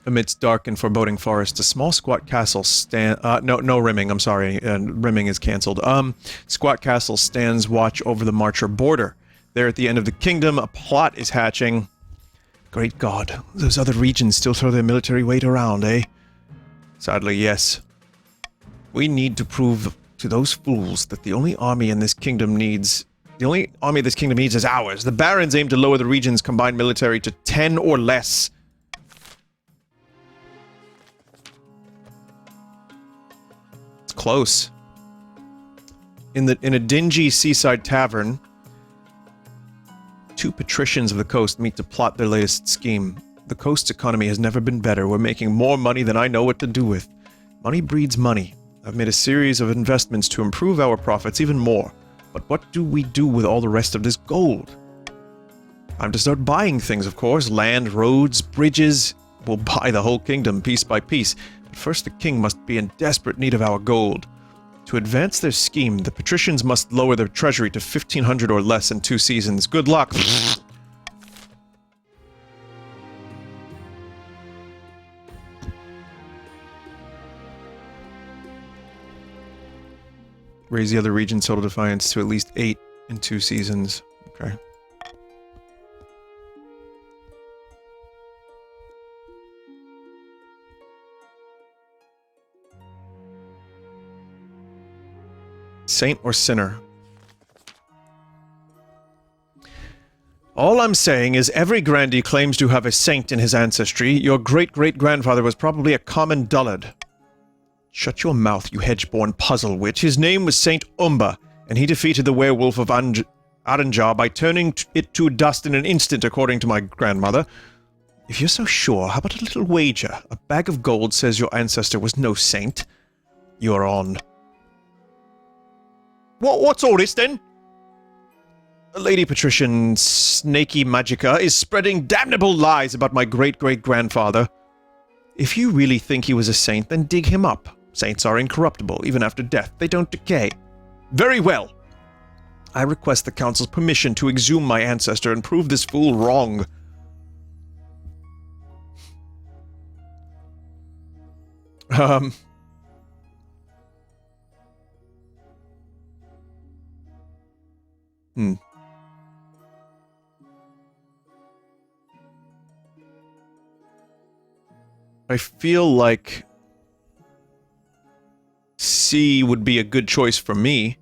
Amidst dark and foreboding forest, a small squat castle no rimming, I'm sorry, rimming is cancelled. Squat castle stands watch over the Marcher border. There at the end of the kingdom, a plot is hatching. Great God, those other regions still throw their military weight around, eh? Sadly, yes. We need to prove to those fools that the only army this kingdom needs is ours. The barons aim to lower the region's combined military to 10 or less. It's close. In a dingy seaside tavern, two patricians of the coast meet to plot their latest scheme. The coast's economy has never been better. We're making more money than I know what to do with. Money breeds money. I've made a series of investments to improve our profits even more. But what do we do with all the rest of this gold? Time to start buying things, of course. Land, roads, bridges. We'll buy the whole kingdom piece by piece. But first the king must be in desperate need of our gold. To advance their scheme, the patricians must lower their treasury to 1,500 or less in 2 seasons. Good luck! Raise the other region's total defiance to at least 8 in 2 seasons. Okay. Saint or sinner? All I'm saying is every grandee claims to have a saint in his ancestry. Your great-great-grandfather was probably a common dullard. Shut your mouth, you hedge-born puzzle witch. His name was Saint Umba, and he defeated the werewolf of Aranjar by turning it to dust in an instant, according to my grandmother. If you're so sure, how about a little wager? A bag of gold says your ancestor was no saint. You're on. What's all this, then? Lady Patrician Snaky Magica is spreading damnable lies about my great-great-grandfather. If you really think he was a saint, then dig him up. Saints are incorruptible, even after death. They don't decay. Very well. I request the council's permission to exhume my ancestor and prove this fool wrong. I feel like C would be a good choice for me.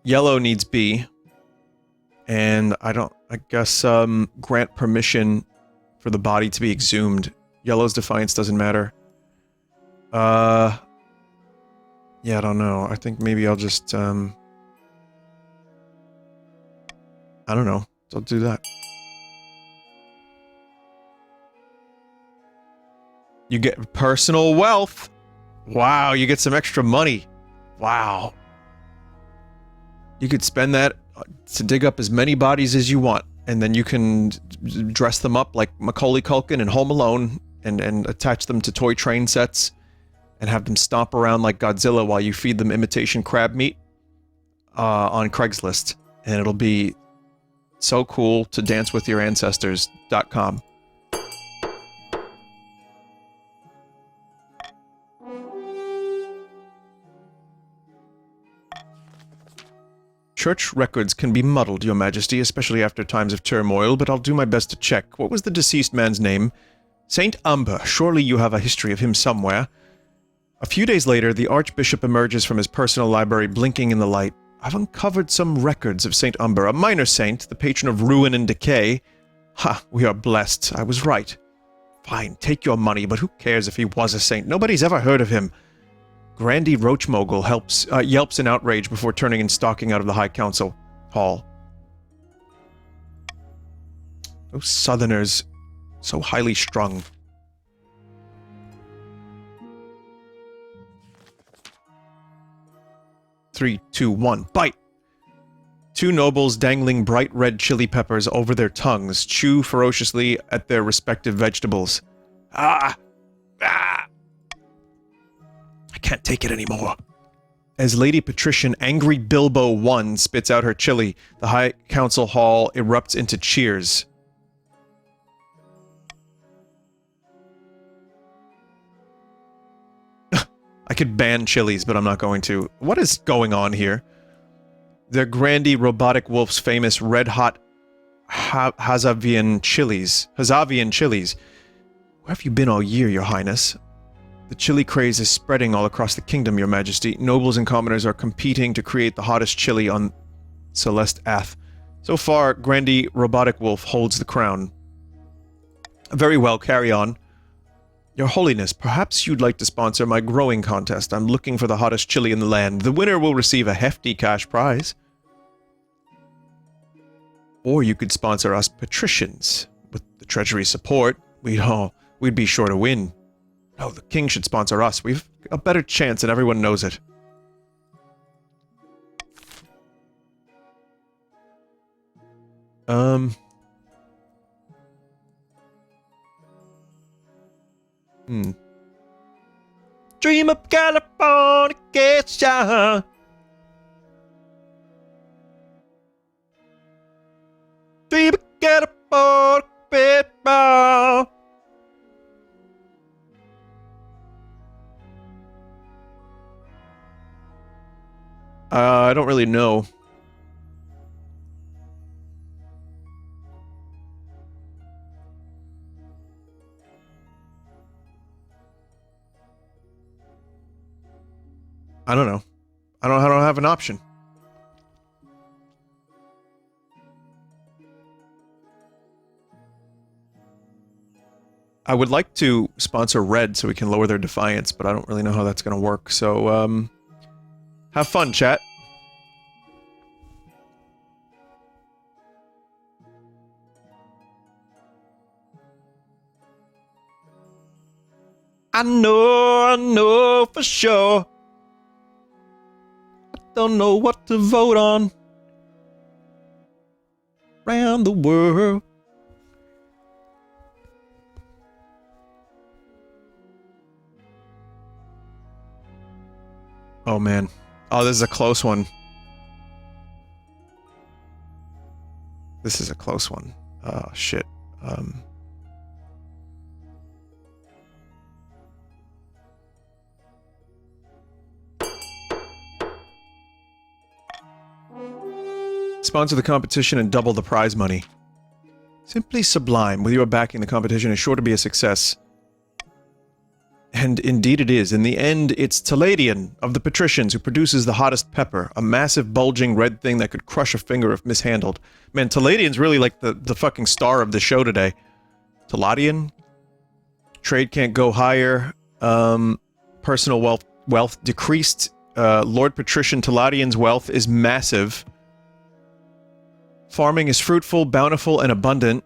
Yellow needs B. And I guess, grant permission for the body to be exhumed. Yellow's defiance doesn't matter. Yeah, I don't know. I think maybe I'll just, I don't know. I'll do that. You get personal wealth. Wow, you get some extra money. Wow. You could spend that to dig up as many bodies as you want, and then you can dress them up like Macaulay Culkin in Home Alone and attach them to toy train sets and have them stomp around like Godzilla while you feed them imitation crab meat on Craigslist. And it'll be so cool to dance with your ancestors.com. Church records can be muddled, Your Majesty, especially after times of turmoil, but I'll do my best to check. What was the deceased man's name? Saint Umber. Surely you have a history of him somewhere. A few days later, the Archbishop emerges from his personal library, blinking in the light. I've uncovered some records of Saint Umber, a minor saint, the patron of ruin and decay. Ha, we are blessed. I was right. Fine, take your money, but who cares if he was a saint? Nobody's ever heard of him. Grandy Roachmogul yelps in outrage before turning and stalking out of the High Council Hall. Those Southerners, so highly strung. 3, 2, 1, bite! Two nobles dangling bright red chili peppers over their tongues chew ferociously at their respective vegetables. Ah! Ah! I can't take it anymore. As Lady Patrician Angry Bilbo 1 spits out her chili, the High Council Hall erupts into cheers. I could ban chilies, but I'm not going to. What is going on here? They're Grandy Robotic Wolf's famous red-hot Hazavian chilies. Where have you been all year, Your Highness? The chili craze is spreading all across the kingdom, Your Majesty. Nobles and commoners are competing to create the hottest chili on Celeste Ath. So far, Grandy Robotic Wolf holds the crown. Very well, carry on. Your Holiness, perhaps you'd like to sponsor my growing contest. I'm looking for the hottest chili in the land. The winner will receive a hefty cash prize. Or you could sponsor us patricians. With the treasury support, we'd be sure to win. No, the king should sponsor us. We've a better chance and everyone knows it. Dream of California, dream of California, people. I don't really know. I don't know. I don't have an option. I would like to sponsor Red so we can lower their defiance, but I don't really know how that's going to work. So, have fun, chat. I know for sure. Don't know what to vote on. Round the world. Oh man. Oh, this is a close one. This is a close one. Oh shit. Sponsor the competition and double the prize money. Simply sublime. With your backing, the competition is sure to be a success. And indeed it is. In the end, it's Taladian of the Patricians who produces the hottest pepper, a massive bulging red thing that could crush a finger if mishandled. Man, Taladian's really like the fucking star of the show today. Taladian? Trade can't go higher. Personal wealth decreased. Lord Patrician Taladian's wealth is massive. Farming is fruitful, bountiful, and abundant.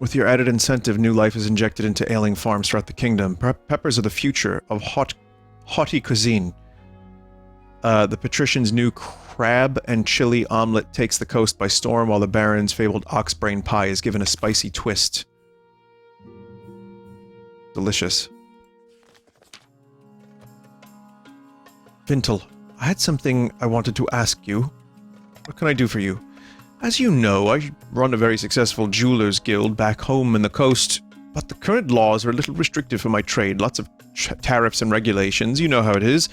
With your added incentive, new life is injected into ailing farms throughout the kingdom. Peppers are the future of haughty cuisine. The patrician's new crab and chili omelet takes the coast by storm, while the baron's fabled ox-brain pie is given a spicy twist. Delicious. Vintel, I had something I wanted to ask you. What can I do for you? As you know, I run a very successful jewelers guild back home in the coast, but the current laws are a little restrictive for my trade. Lots of tariffs and regulations, you know how it is.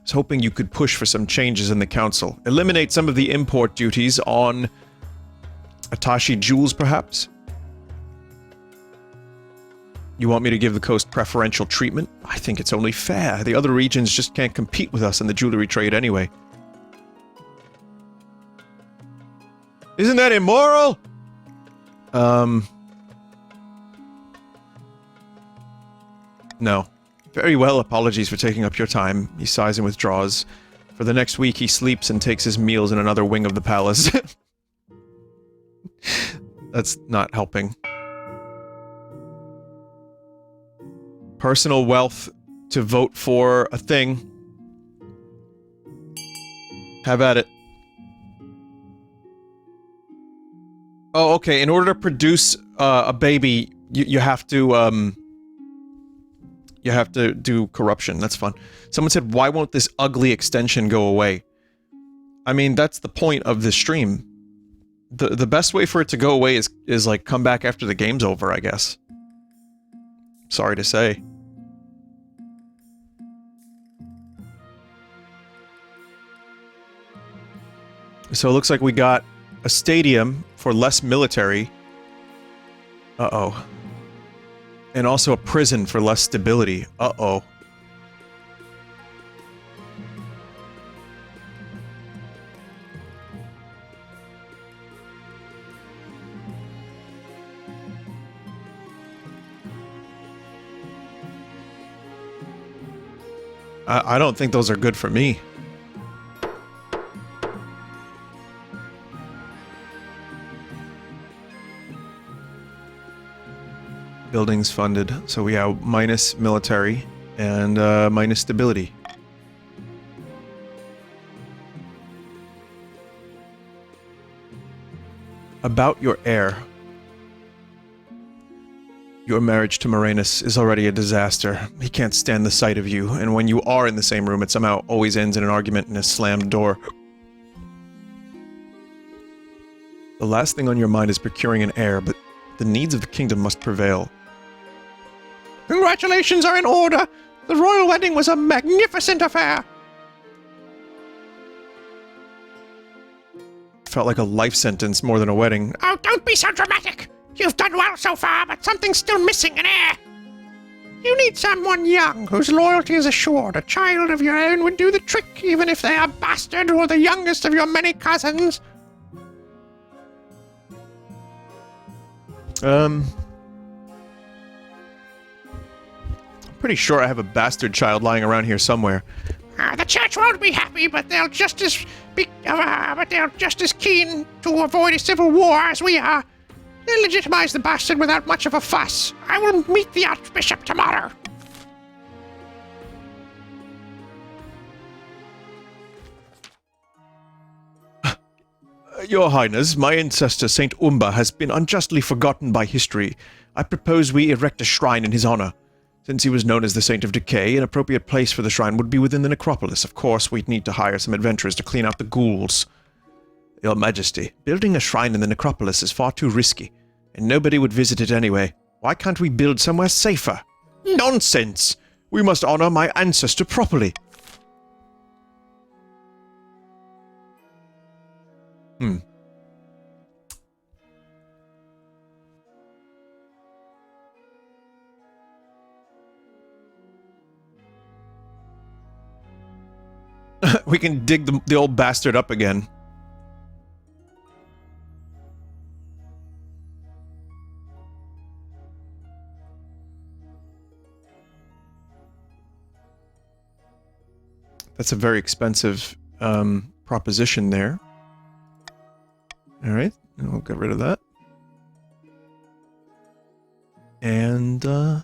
was hoping you could push for some changes in the council. Eliminate some of the import duties on Atashi jewels, perhaps? You want me to give the coast preferential treatment? I think it's only fair. The other regions just can't compete with us in the jewelry trade anyway. Isn't that immoral? No. Very well, apologies for taking up your time. He sighs and withdraws. For the next week, he sleeps and takes his meals in another wing of the palace. That's not helping. Personal wealth to vote for a thing. Have at it. Oh, okay. In order to produce a baby, you have to do corruption. That's fun. Someone said, why won't this ugly extension go away? I mean, that's the point of this stream. The best way for it to go away is like come back after the game's over, I guess. Sorry to say. So it looks like we got a stadium for less military. Uh-oh. And also a prison for less stability. Uh-oh. I don't think those are good for me. Buildings funded, so we have minus military and minus stability. About your heir. Your marriage to Moranus is already a disaster. He can't stand the sight of you, and when you are in the same room, it somehow always ends in an argument and a slammed door. The last thing on your mind is procuring an heir, but the needs of the kingdom must prevail. Congratulations are in order! The royal wedding was a magnificent affair! Felt like a life sentence more than a wedding. Oh, don't be so dramatic! You've done well so far, but something's still missing an heir! You need someone young, whose loyalty is assured. A child of your own would do the trick, even if they are bastard or the youngest of your many cousins. I'm pretty sure I have a bastard child lying around here somewhere. The church won't be happy, but they'll just as keen to avoid a civil war as we are. They'll legitimize the bastard without much of a fuss. I will meet the Archbishop tomorrow. Your Highness, my ancestor Saint Umba has been unjustly forgotten by history. I propose we erect a shrine in his honor. Since he was known as the Saint of Decay, an appropriate place for the shrine would be within the necropolis. Of course, we'd need to hire some adventurers to clean out the ghouls. Your Majesty, building a shrine in the necropolis is far too risky, and nobody would visit it anyway. Why can't we build somewhere safer? Nonsense! We must honor my ancestor properly. We can dig the old bastard up again. That's a very expensive proposition there. Alright, we'll get rid of that. And, yeah.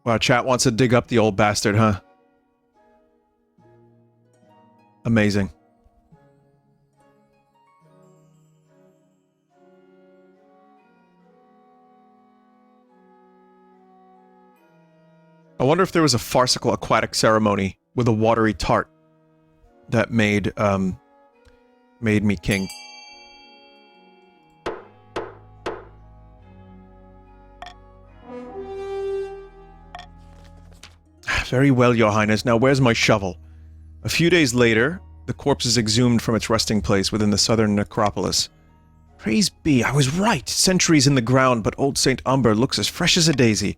Wow, chat wants to dig up the old bastard, huh? Amazing. I wonder if there was a farcical aquatic ceremony with a watery tart that made me king. Very well, Your Highness. Now where's my shovel? A few days later, the corpse is exhumed from its resting place within the southern necropolis. Praise be, I was right. Centuries in the ground, but old St. Umber looks as fresh as a daisy.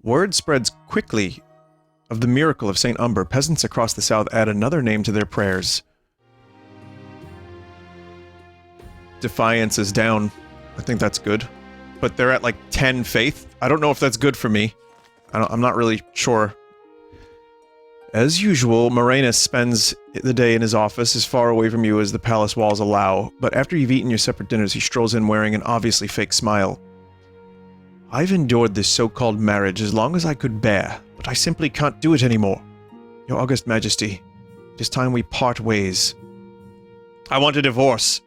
Word spreads quickly of the miracle of St. Umber. Peasants across the south add another name to their prayers. Defiance is down. I think that's good. But they're at like 10 faith. I don't know if that's good for me. I'm not really sure. As usual, Moranus spends the day in his office as far away from you as the palace walls allow, but after you've eaten your separate dinners, he strolls in wearing an obviously fake smile. I've endured this so-called marriage as long as I could bear, but I simply can't do it anymore. Your August Majesty, it is time we part ways. I want a divorce.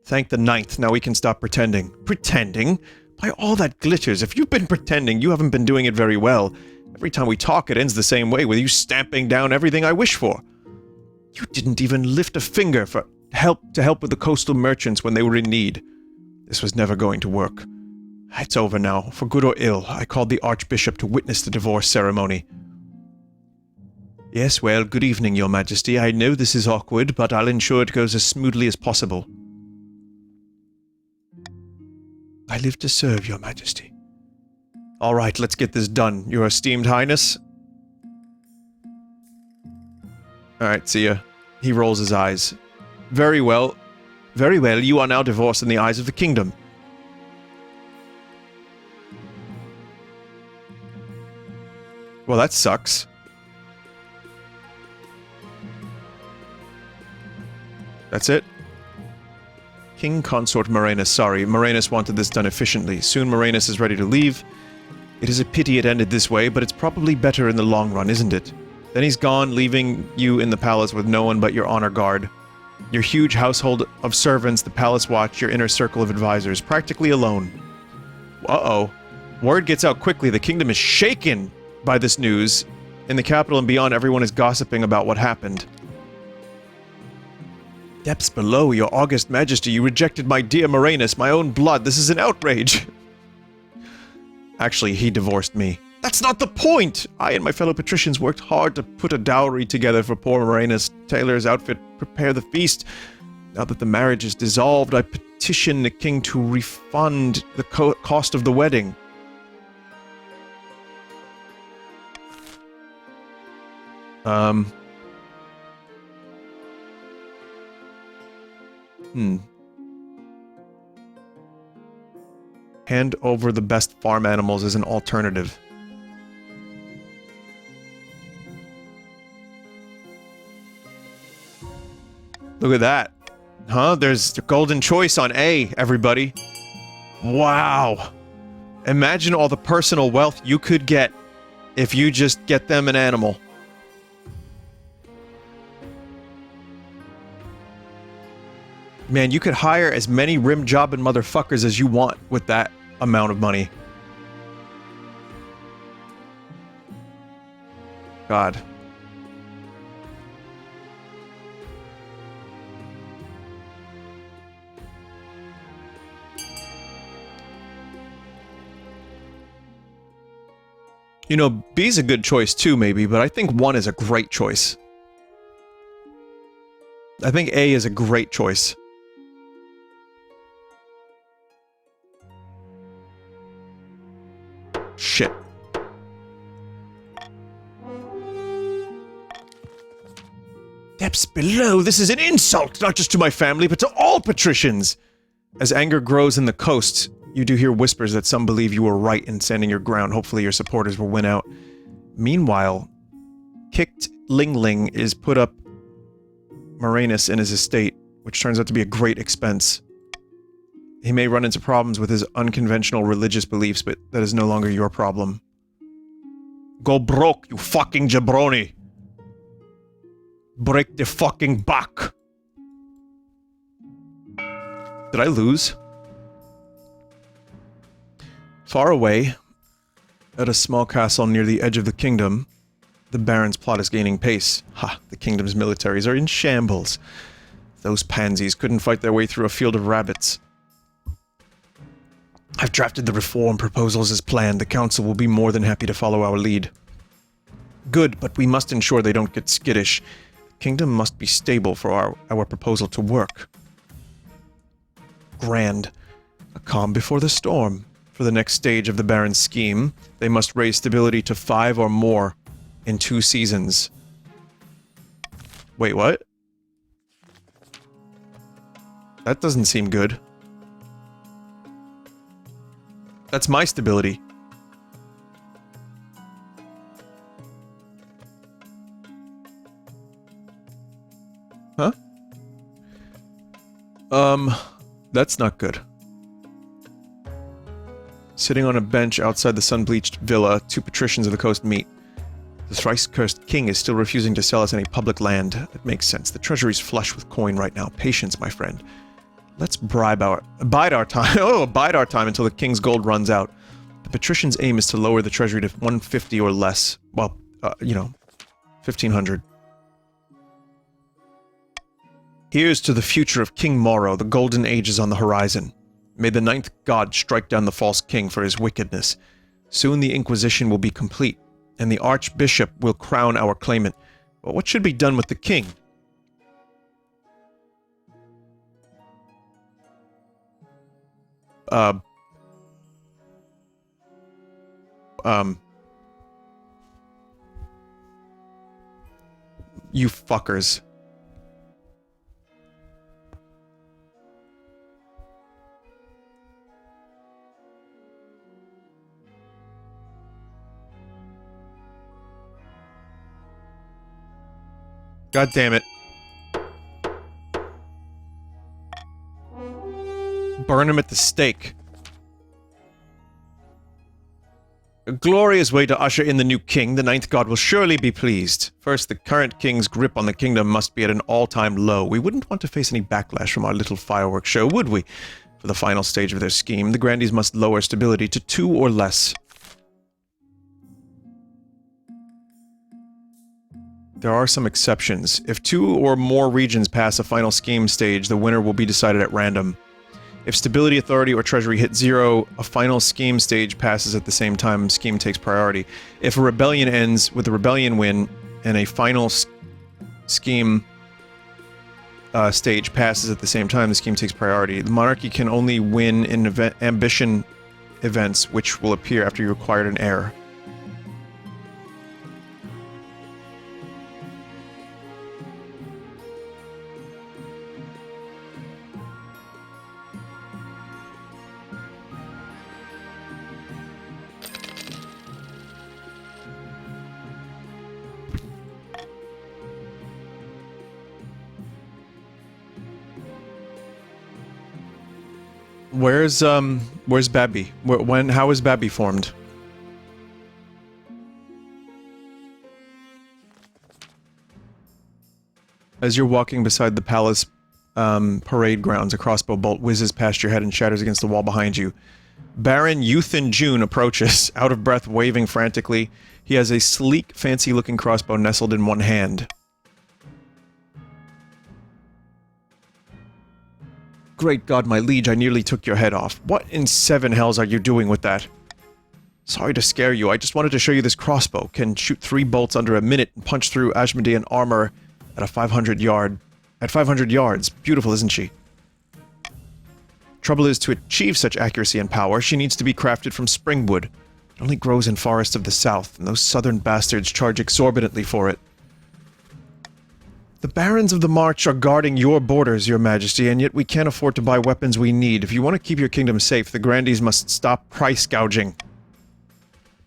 Thank the ninth, now we can stop pretending. Pretending? By all that glitters, if you've been pretending, you haven't been doing it very well. Every time we talk, it ends the same way, with you stamping down everything I wish for. You didn't even lift a finger to help with the coastal merchants when they were in need. This was never going to work. It's over now, for good or ill. I called the Archbishop to witness the divorce ceremony. Yes, well, good evening, Your Majesty. I know this is awkward, but I'll ensure it goes as smoothly as possible. I live to serve, Your Majesty. All right, let's get this done, Your Esteemed Highness. All right, see ya. He rolls his eyes. Very well. Very well, you are now divorced in the eyes of the kingdom. Well, that sucks. That's it? King Consort Moranus, sorry. Moranus wanted this done efficiently. Soon Moranus is ready to leave. It is a pity it ended this way, but it's probably better in the long run, isn't it? Then he's gone, leaving you in the palace with no one but your honor guard. Your huge household of servants, the palace watch, your inner circle of advisors, practically alone. Uh-oh. Word gets out quickly. The kingdom is shaken by this news. In the capital and beyond, everyone is gossiping about what happened. Depths below, Your August Majesty, you rejected my dear Moranus, my own blood. This is an outrage. Actually, he divorced me. That's not the point! I and my fellow patricians worked hard to put a dowry together for poor Moranus, tailor his outfit, prepare the feast. Now that the marriage is dissolved, I petition the king to refund the cost of the wedding. Hand over the best farm animals as an alternative. Look at that. Huh? There's the golden choice on A, everybody. Wow. Imagine all the personal wealth you could get if you just get them an animal. Man, you could hire as many rim-jobbing motherfuckers as you want with that amount of money. God. You know, B's a good choice too, maybe, but I think 1 is a great choice. I think A is a great choice. Shit. Depths below, this is an insult, not just to my family, but to all patricians! As anger grows in the coast, you do hear whispers that some believe you were right in standing your ground. Hopefully your supporters will win out. Meanwhile, Kicked Ling Ling is put up Moranus in his estate, which turns out to be a great expense. He may run into problems with his unconventional religious beliefs, but that is no longer your problem. Go broke, you fucking jabroni! Break the fucking back! Did I lose? Far away, at a small castle near the edge of the kingdom, the Baron's plot is gaining pace. Ha, the kingdom's militaries are in shambles. Those pansies couldn't fight their way through a field of rabbits. I've drafted the reform proposals as planned. The council will be more than happy to follow our lead. Good, but we must ensure they don't get skittish. The kingdom must be stable for our proposal to work. Grand. A calm before the storm. For the next stage of the Baron's scheme, they must raise stability to 5 or more in 2 seasons. Wait, what? That doesn't seem good. That's my stability. Huh? That's not good. Sitting on a bench outside the sun-bleached villa, 2 patricians of the coast meet. The thrice-cursed king is still refusing to sell us any public land. It makes sense. The treasury's flush with coin right now. Patience, my friend. Let's bide our time. Oh, bide our time until the king's gold runs out. The patrician's aim is to lower the treasury to 150 or less. Well, you know, 1500. Here's to the future of King Morrow. The golden age is on the horizon. May the 9th god strike down the false king for his wickedness. Soon the Inquisition will be complete, and the Archbishop will crown our claimant. But what should be done with the king? You fuckers. God damn it. Burn him at the stake. A glorious way to usher in the new king. The 9th god will surely be pleased. First, the current king's grip on the kingdom must be at an all-time low. We wouldn't want to face any backlash from our little fireworks show, would we? For the final stage of their scheme, the grandees must lower stability to 2 or less. There are some exceptions. If 2 or more regions pass a final scheme stage, the winner will be decided at random. If stability, authority, or treasury hit 0, a final scheme stage passes at the same time. Scheme takes priority. If a rebellion ends with a rebellion win, and a final scheme stage passes at the same time, the scheme takes priority. The monarchy can only win in ambition events, which will appear after you acquired an heir. Where's Babby? How is Babby formed? As you're walking beside the palace parade grounds, a crossbow bolt whizzes past your head and shatters against the wall behind you. Baron Euthan June approaches, out of breath, waving frantically. He has a sleek, fancy-looking crossbow nestled in one hand. Great God, my liege, I nearly took your head off. What in 7 hells are you doing with that? Sorry to scare you, I just wanted to show you this crossbow. Can shoot 3 bolts under a minute and punch through Ashmodean armor at 500 yards. Beautiful, isn't she? Trouble is, to achieve such accuracy and power, she needs to be crafted from springwood. It only grows in forests of the south, and those southern bastards charge exorbitantly for it. The barons of the March are guarding your borders, your majesty, and yet we can't afford to buy weapons we need. If you want to keep your kingdom safe, the grandees must stop price gouging.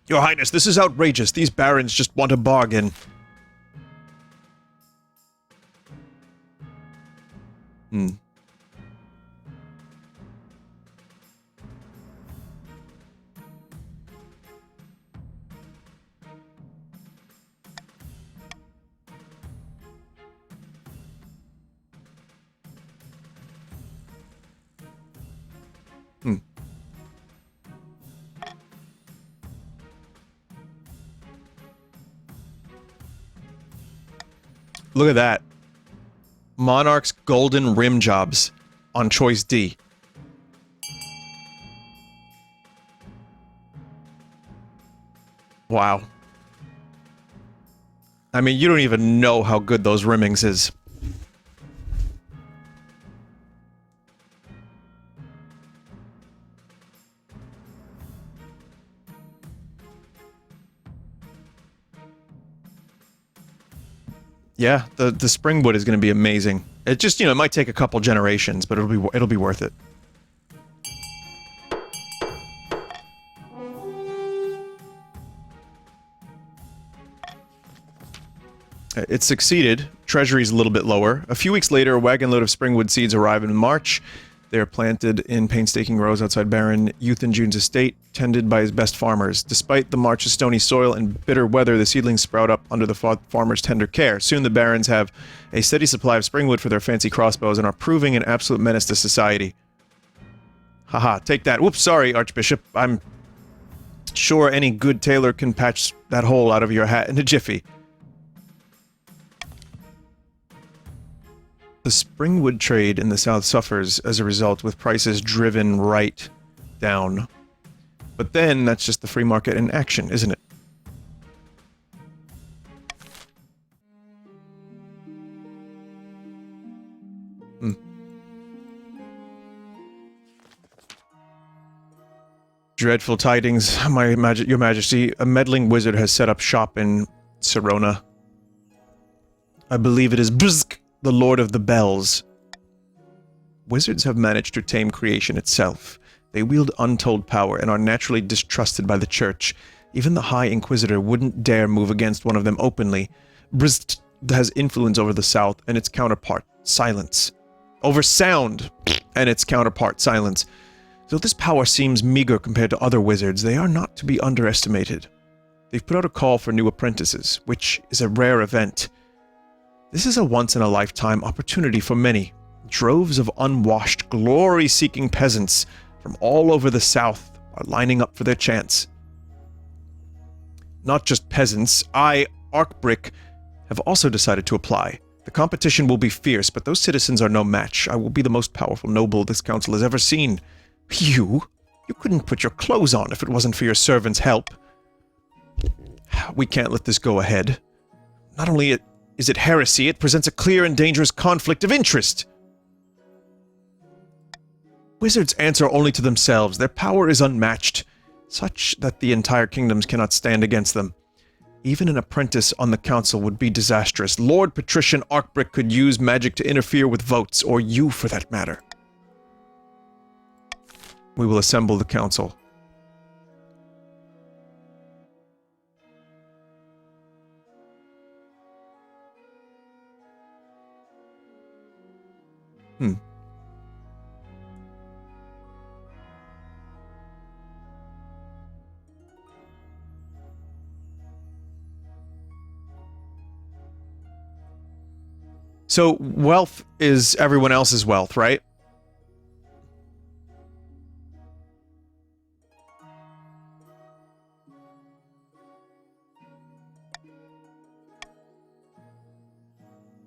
Your Highness, this is outrageous. These barons just want a bargain. Look at that. Monarch's golden rim jobs on choice D. Wow. I mean, you don't even know how good those rimmings is. Yeah, the springwood is going to be amazing. It just, you know, it might take a couple generations, but it'll be worth it. It succeeded. Treasury's a little bit lower. A few weeks later, a wagon load of springwood seeds arrive in March. They are planted in painstaking rows outside Baron Youthen June's estate, tended by his best farmers. Despite the March's stony soil and bitter weather, the seedlings sprout up under the farmer's tender care. Soon the Barons have a steady supply of springwood for their fancy crossbows and are proving an absolute menace to society. Haha, take that. Whoops, sorry, Archbishop. I'm sure any good tailor can patch that hole out of your hat in a jiffy. The springwood trade in the south suffers as a result, with prices driven right down. But then, that's just the free market in action, isn't it? Dreadful tidings, your majesty. A meddling wizard has set up shop in Sirona. I believe it is Brzk, the Lord of the Bells. Wizards have managed to tame creation itself. They wield untold power and are naturally distrusted by the Church. Even the High Inquisitor wouldn't dare move against one of them openly. Brzk has influence over the South and its counterpart, silence. Over sound and its counterpart, silence. Though this power seems meager compared to other wizards, they are not to be underestimated. They've put out a call for new apprentices, which is a rare event. This is a once-in-a-lifetime opportunity for many. Droves of unwashed, glory-seeking peasants from all over the South are lining up for their chance. Not just peasants, I, Arkbrick, have also decided to apply. The competition will be fierce, but those citizens are no match. I will be the most powerful noble this council has ever seen. You couldn't put your clothes on if it wasn't for your servant's help. We can't let this go ahead. Not only is it heresy, it presents a clear and dangerous conflict of interest. Wizards answer only to themselves. Their power is unmatched, such that the entire kingdoms cannot stand against them. Even an apprentice on the council would be disastrous. Lord Patrician Arkbrick could use magic to interfere with votes, or you for that matter. We will assemble the council. So, wealth is everyone else's wealth, right?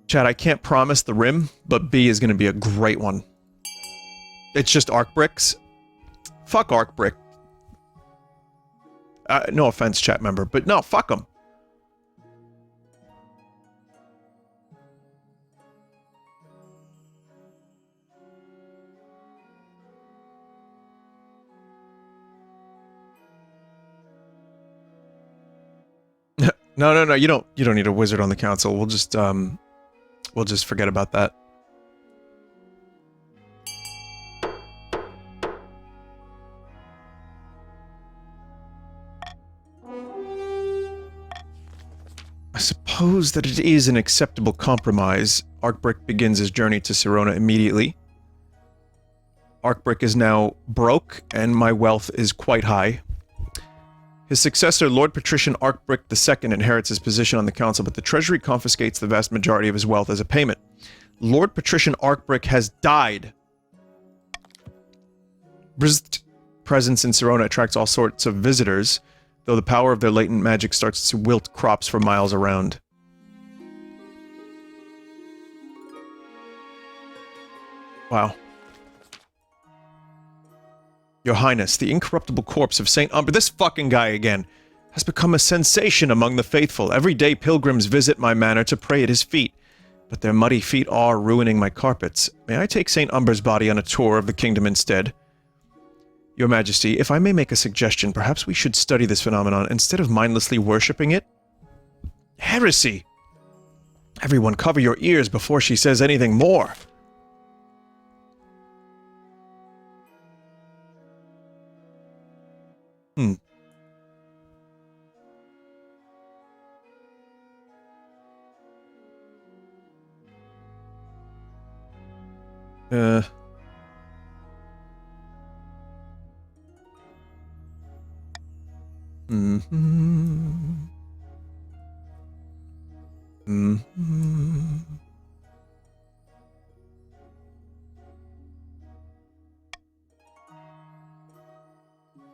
Chad, I can't promise the rim, but B is going to be a great one. It's just Arkbricks. Fuck Arkbrick. No offense, chat member, but no, fuck them. No, you don't need a wizard on the council. We'll just forget about that. I suppose that it is an acceptable compromise. Arkbrick begins his journey to Sirona immediately. Arkbrick is now broke, and my wealth is quite high. His successor, Lord Patrician Arkbrick II, inherits his position on the council, but the treasury confiscates the vast majority of his wealth as a payment. Lord Patrician Arkbrick has died. Brzzt presence in Sirona attracts all sorts of visitors, though the power of their latent magic starts to wilt crops for miles around. Wow. Your Highness, the incorruptible corpse of Saint Umber. This fucking guy again. has become a sensation among the faithful. Every day pilgrims visit my manor to pray at his feet, but their muddy feet are ruining my carpets. May I take St. Umber's body on a tour of the kingdom instead? Your Majesty, if I may make a suggestion, perhaps we should study this phenomenon instead of mindlessly worshipping it? Heresy! Everyone cover your ears before she says anything more. Hmm.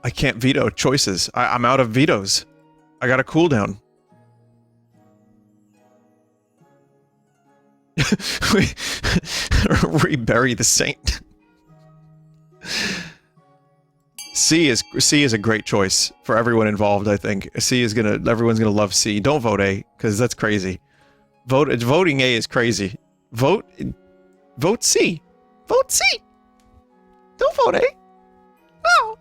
I can't veto choices. I'm out of vetoes. I got a cooldown. Rebury the saint. C is a great choice for everyone involved, I think. Everyone's gonna love C. Don't vote A, because that's crazy. Voting A is crazy. Vote C. Vote C. Don't vote A. No.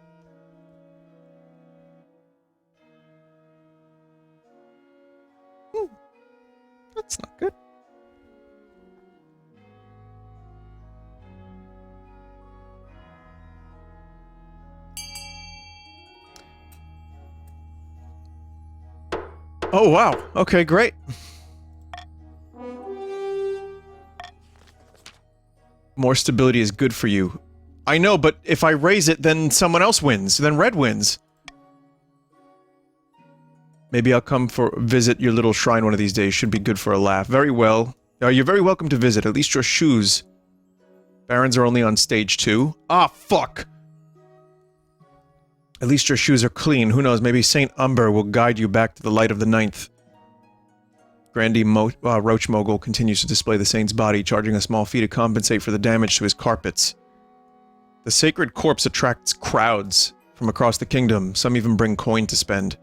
That's not good. Oh, wow. Okay, great. More stability is good for you. I know, but if I raise it, then someone else wins. Then Red wins. Maybe I'll come visit your little shrine one of these days. Should be good for a laugh. Very well. You're very welcome to visit. At least your shoes. Barons are only on stage 2. Ah, fuck! At least your shoes are clean. Who knows, maybe St. Umber will guide you back to the light of the 9th. Grandy Roach Mogul continues to display the saint's body, charging a small fee to compensate for the damage to his carpets. The sacred corpse attracts crowds from across the kingdom. Some even bring coin to spend.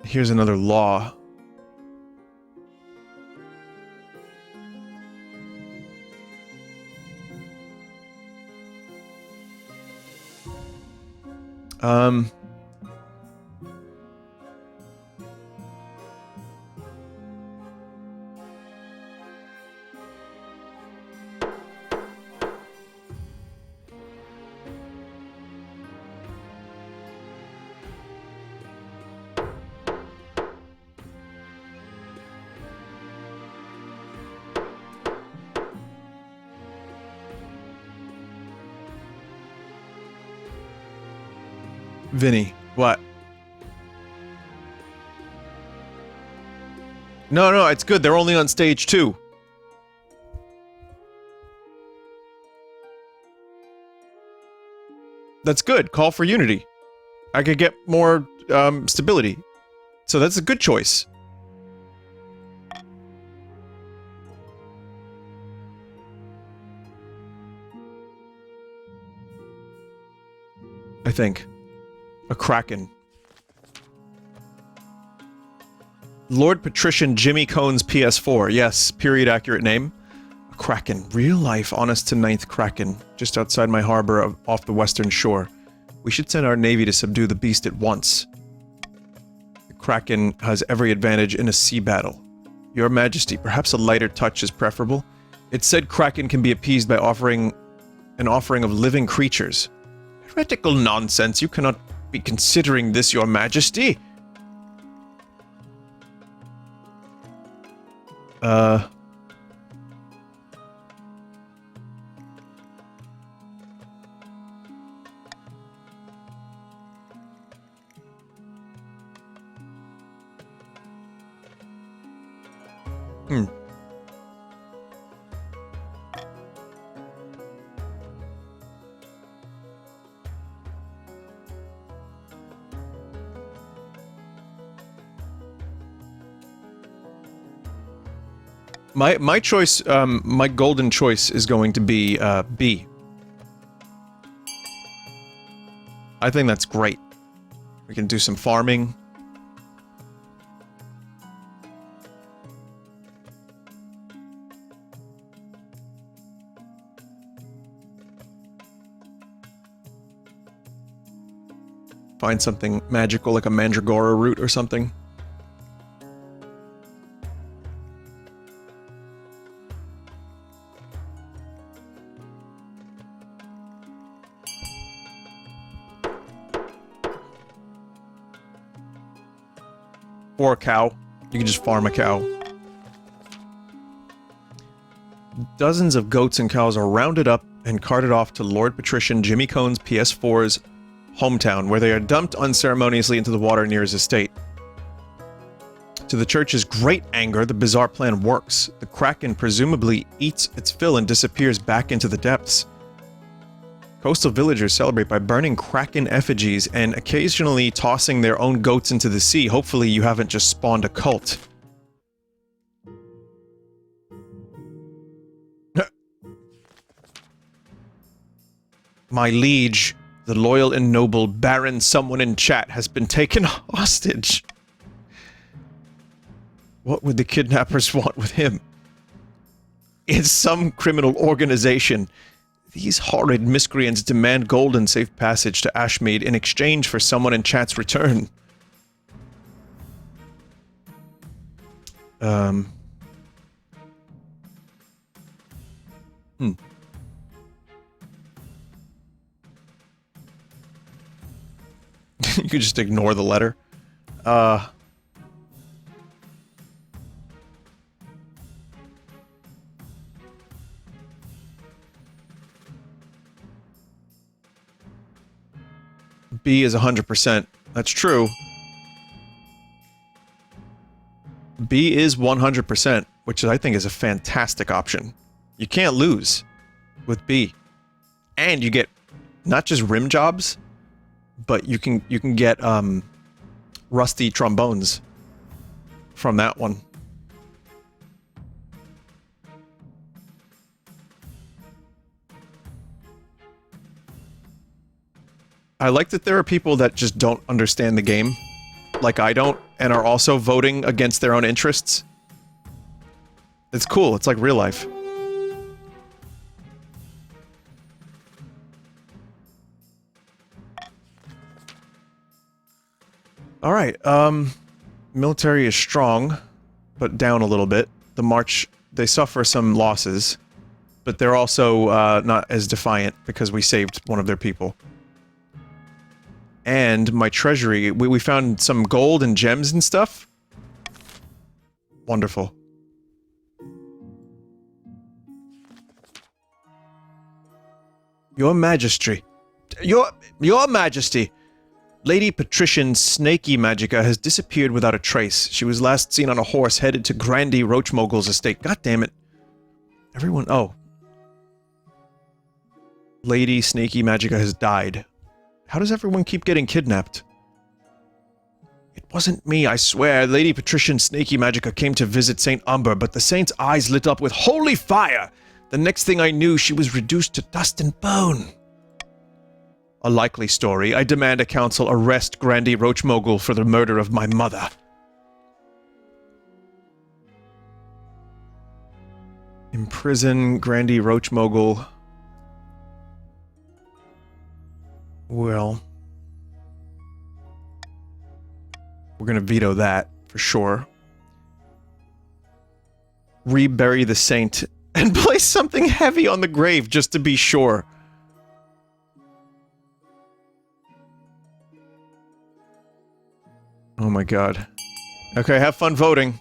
Here's another law. Vinny, what? No, it's good. They're only on stage 2. That's good. Call for unity. I could get more, stability. So that's a good choice. I think. A Kraken. Lord Patrician Jimmy Cohn's PS4. Yes, period accurate name. A Kraken. Real life, honest to 9th Kraken. Just outside my harbor off the western shore. We should send our navy to subdue the beast at once. The Kraken has every advantage in a sea battle. Your Majesty, perhaps a lighter touch is preferable. It said Kraken can be appeased by offering an offering of living creatures. Heretical nonsense. You cannot be considering this, Your Majesty. My choice, my golden choice is going to be, B. I think that's great. We can do some farming. Find something magical like a mandragora root or something. Or a cow. You can just farm a cow. Dozens of goats and cows are rounded up and carted off to Lord Patrician Jimmy Cone's PS4's hometown, where they are dumped unceremoniously into the water near his estate. To the church's great anger, the bizarre plan works. The Kraken presumably eats its fill and disappears back into the depths. Coastal villagers celebrate by burning Kraken effigies and occasionally tossing their own goats into the sea. Hopefully you haven't just spawned a cult. My liege, the loyal and noble Baron someone in chat has been taken hostage. What would the kidnappers want with him? It's some criminal organization. These horrid miscreants demand gold and safe passage to Ashmead in exchange for someone in chat's return. You could just ignore the letter. B is 100%. That's true. B is 100%, which I think is a fantastic option. You can't lose with B. And you get not just rim jobs, but you can get rusty trombones from that one. I like that there are people that just don't understand the game, like I don't, and are also voting against their own interests. It's cool, it's like real life. Alright, military is strong, but down a little bit. The March, they suffer some losses, but they're also not as defiant because we saved one of their people. And my treasury, we found some gold and gems and stuff. Wonderful. Your Majesty. Your Majesty! Lady Patrician Snaky Magica has disappeared without a trace. She was last seen on a horse headed to Grandy Roachmogul's estate. God damn it. Everyone... Oh. Lady Snaky Magica has died. How does everyone keep getting kidnapped? It wasn't me, I swear. Lady Patrician Snaky Magica came to visit St. Umber, but the saint's eyes lit up with holy fire! The next thing I knew, she was reduced to dust and bone. A likely story. I demand a council arrest Grandy Roachmogul for the murder of my mother. Imprison Grandy Roachmogul. Well, we're gonna veto that, for sure. Rebury the saint, and place something heavy on the grave, just to be sure. Oh my god. Okay, have fun voting.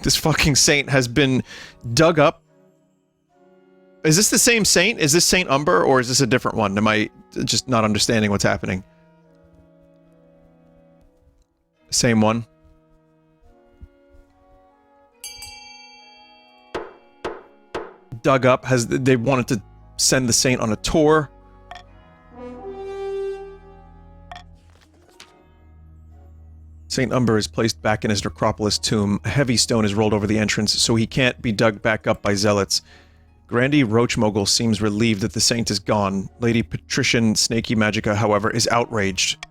This fucking saint has been dug up. Is this the same saint? Is this Saint Umber, or is this a different one? Am I just not understanding what's happening? Same one. dug up. They wanted to send the saint on a tour. St. Umber is placed back in his necropolis tomb. A heavy stone is rolled over the entrance, so he can't be dug back up by zealots. Grandy Roachmogul seems relieved that the saint is gone. Lady Patrician Snaky Magica, however, is outraged.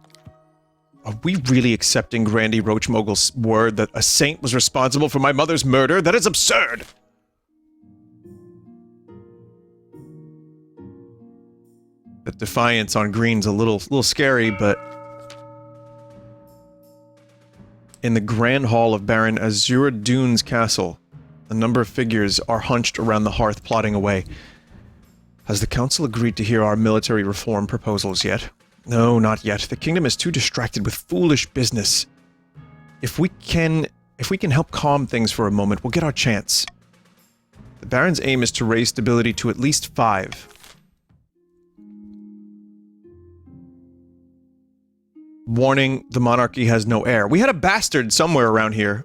Are we really accepting Grandy Roachmogul's word that a saint was responsible for my mother's murder? That is absurd! That defiance on green's a little scary, but... In the Grand Hall of Baron Azura Dune's castle, a number of figures are hunched around the hearth plotting away. Has the council agreed to hear our military reform proposals yet? No, not yet. The kingdom is too distracted with foolish business. If we can help calm things for a moment, we'll get our chance. The Baron's aim is to raise stability to at least 5. Warning, the monarchy has no heir. We had a bastard somewhere around here.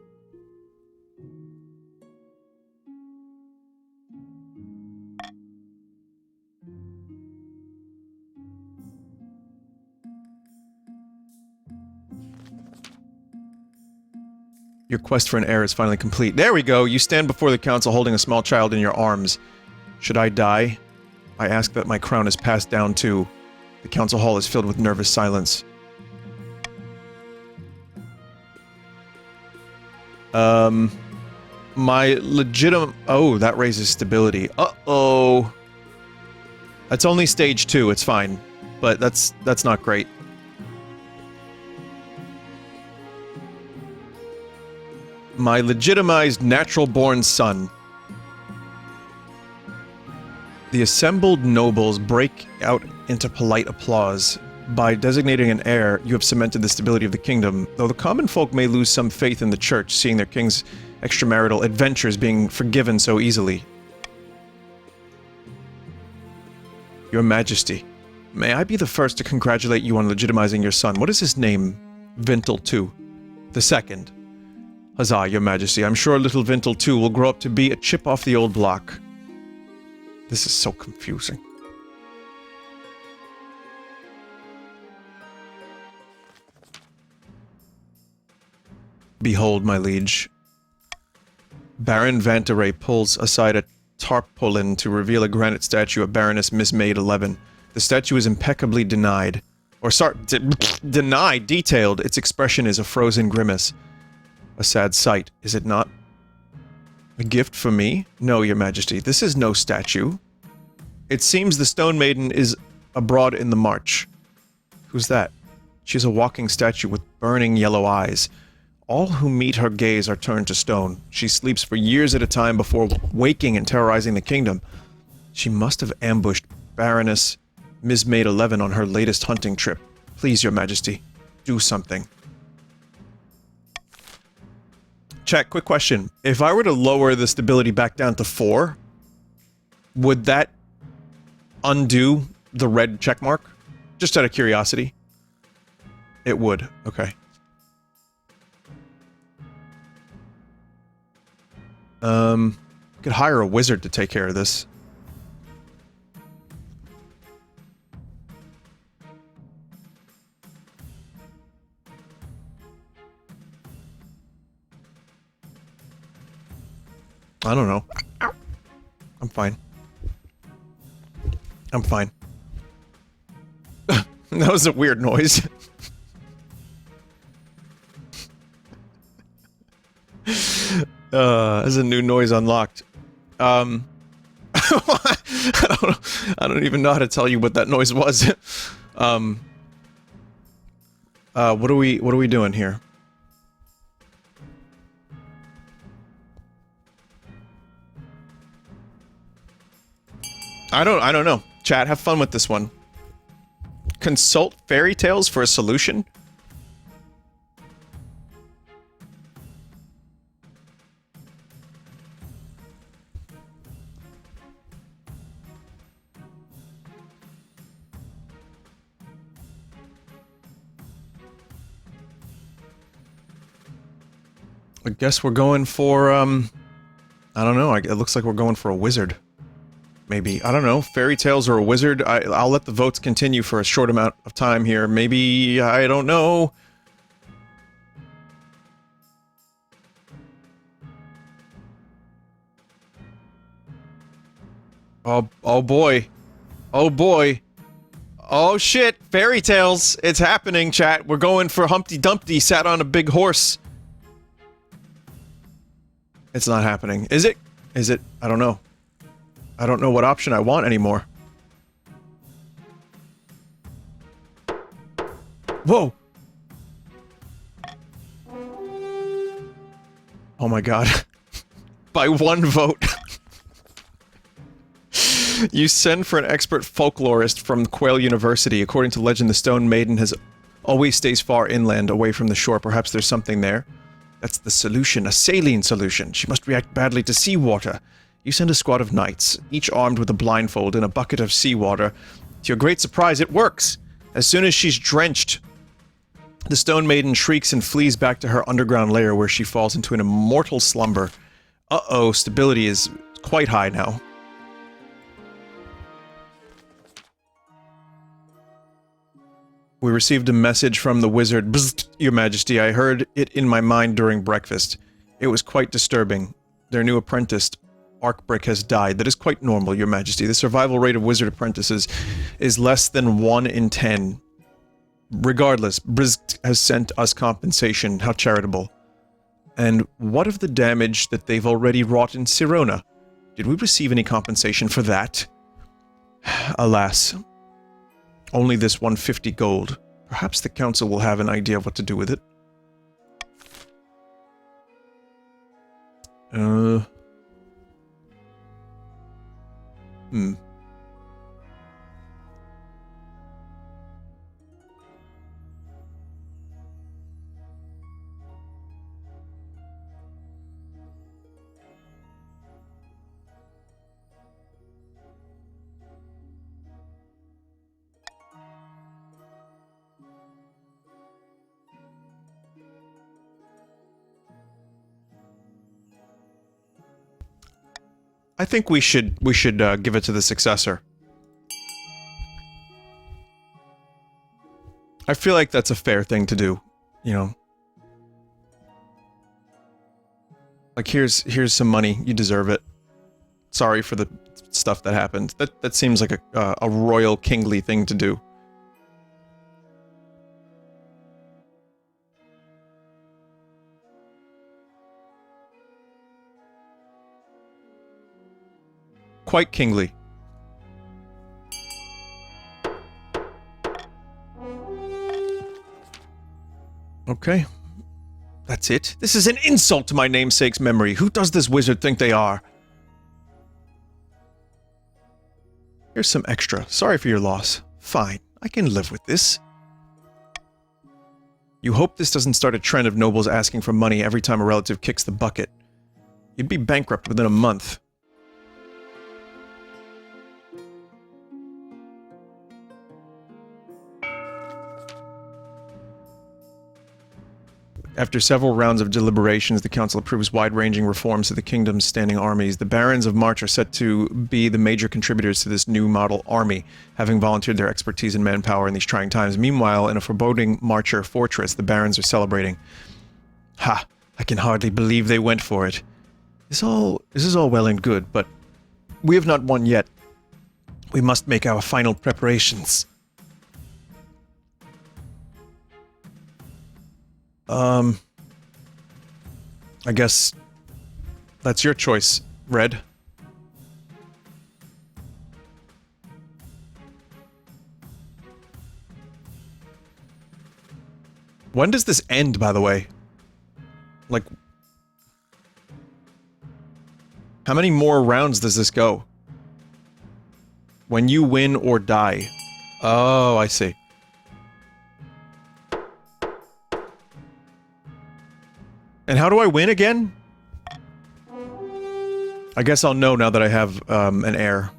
Your quest for an heir is finally complete. There we go! You stand before the council holding a small child in your arms. Should I die? I ask that my crown is passed down too. The council hall is filled with nervous silence. My legitimate... Oh, that raises stability. Uh-oh. That's only stage 2, it's fine. But that's not great. My legitimized natural-born son. The assembled nobles break out into polite applause. By designating an heir, you have cemented the stability of the kingdom, though the common folk may lose some faith in the church, seeing their king's extramarital adventures being forgiven so easily. Your Majesty, may I be the first to congratulate you on legitimizing your son. What is his name? Vintel II. The second. Huzzah, Your Majesty. I'm sure little Vintel II will grow up to be a chip off the old block. This is so confusing. Behold, my liege. Baron Vanteray pulls aside a tarpaulin to reveal a granite statue of Baroness Mismaid 11. The statue is impeccably denied. Or denied, detailed. Its expression is a frozen grimace. A sad sight, is it not? A gift for me? No, Your Majesty, this is no statue. It seems the Stone Maiden is abroad in the march. Who's that? She's a walking statue with burning yellow eyes. All who meet her gaze are turned to stone. She sleeps for years at a time before waking and terrorizing the kingdom. She must have ambushed Baroness Mismaid 11 on her latest hunting trip. Please, Your Majesty, do something. Check, quick question. If I were to lower the stability back down to 4, would that undo the red check mark? Just out of curiosity. It would. Okay. Could hire a wizard to take care of this. I don't know. I'm fine. I'm fine. That was a weird noise. There's a new noise unlocked. I don't even know how to tell you what that noise was. What are we doing here? I don't know. Chat, have fun with this one. Consult fairy tales for a solution? I guess we're going for, I don't know, it looks like we're going for a wizard. maybe. I don't know. Fairy tales or a wizard? I'll let the votes continue for a short amount of time here. Maybe, I don't know. Oh boy. Oh boy. Oh shit, fairy tales. It's happening, chat. We're going for Humpty Dumpty sat on a big horse. It's not happening. Is it? Is it? I don't know. I don't know what option I want anymore. Whoa! Oh my god. By one vote. You send for an expert folklorist from Quail University. According to legend, the Stone Maiden always stays far inland, away from the shore. Perhaps there's something there. That's the solution, a saline solution. She must react badly to seawater. You send a squad of knights, each armed with a blindfold and a bucket of seawater. To your great surprise, it works! As soon as she's drenched, the Stone Maiden shrieks and flees back to her underground lair, where she falls into an immortal slumber. Uh-oh, stability is quite high now. We received a message from the wizard. Bzzzt, Your Majesty, I heard it in my mind during breakfast. It was quite disturbing. Their new apprentice, Arcbrick, has died. That is quite normal, Your Majesty. The survival rate of wizard apprentices is less than 1 in 10. Regardless, Brzzt has sent us compensation. How charitable. And what of the damage that they've already wrought in Sirona? Did we receive any compensation for that? Alas. Only this 150 gold. Perhaps the council will have an idea of what to do with it. I think we should give it to the successor. I feel like that's a fair thing to do, you know. Like, here's some money, you deserve it. Sorry for the stuff that happened. That seems like a royal kingly thing to do. Quite kingly. Okay. That's it. This is an insult to my namesake's memory. Who does this wizard think they are? Here's some extra. Sorry for your loss. Fine. I can live with this. You hope this doesn't start a trend of nobles asking for money every time a relative kicks the bucket. You'd be bankrupt within a month. After several rounds of deliberations, the council approves wide-ranging reforms to the kingdom's standing armies. The barons of March are set to be the major contributors to this new model army, having volunteered their expertise and manpower in these trying times. Meanwhile, in a foreboding Marcher fortress, the barons are celebrating. Ha! I can hardly believe they went for it. This is all well and good, but we have not won yet. We must make our final preparations. I guess that's your choice, Red. When does this end, by the way? Like, how many more rounds does this go? When you win or die. Oh, I see. And how do I win again? I guess I'll know now that I have, an heir.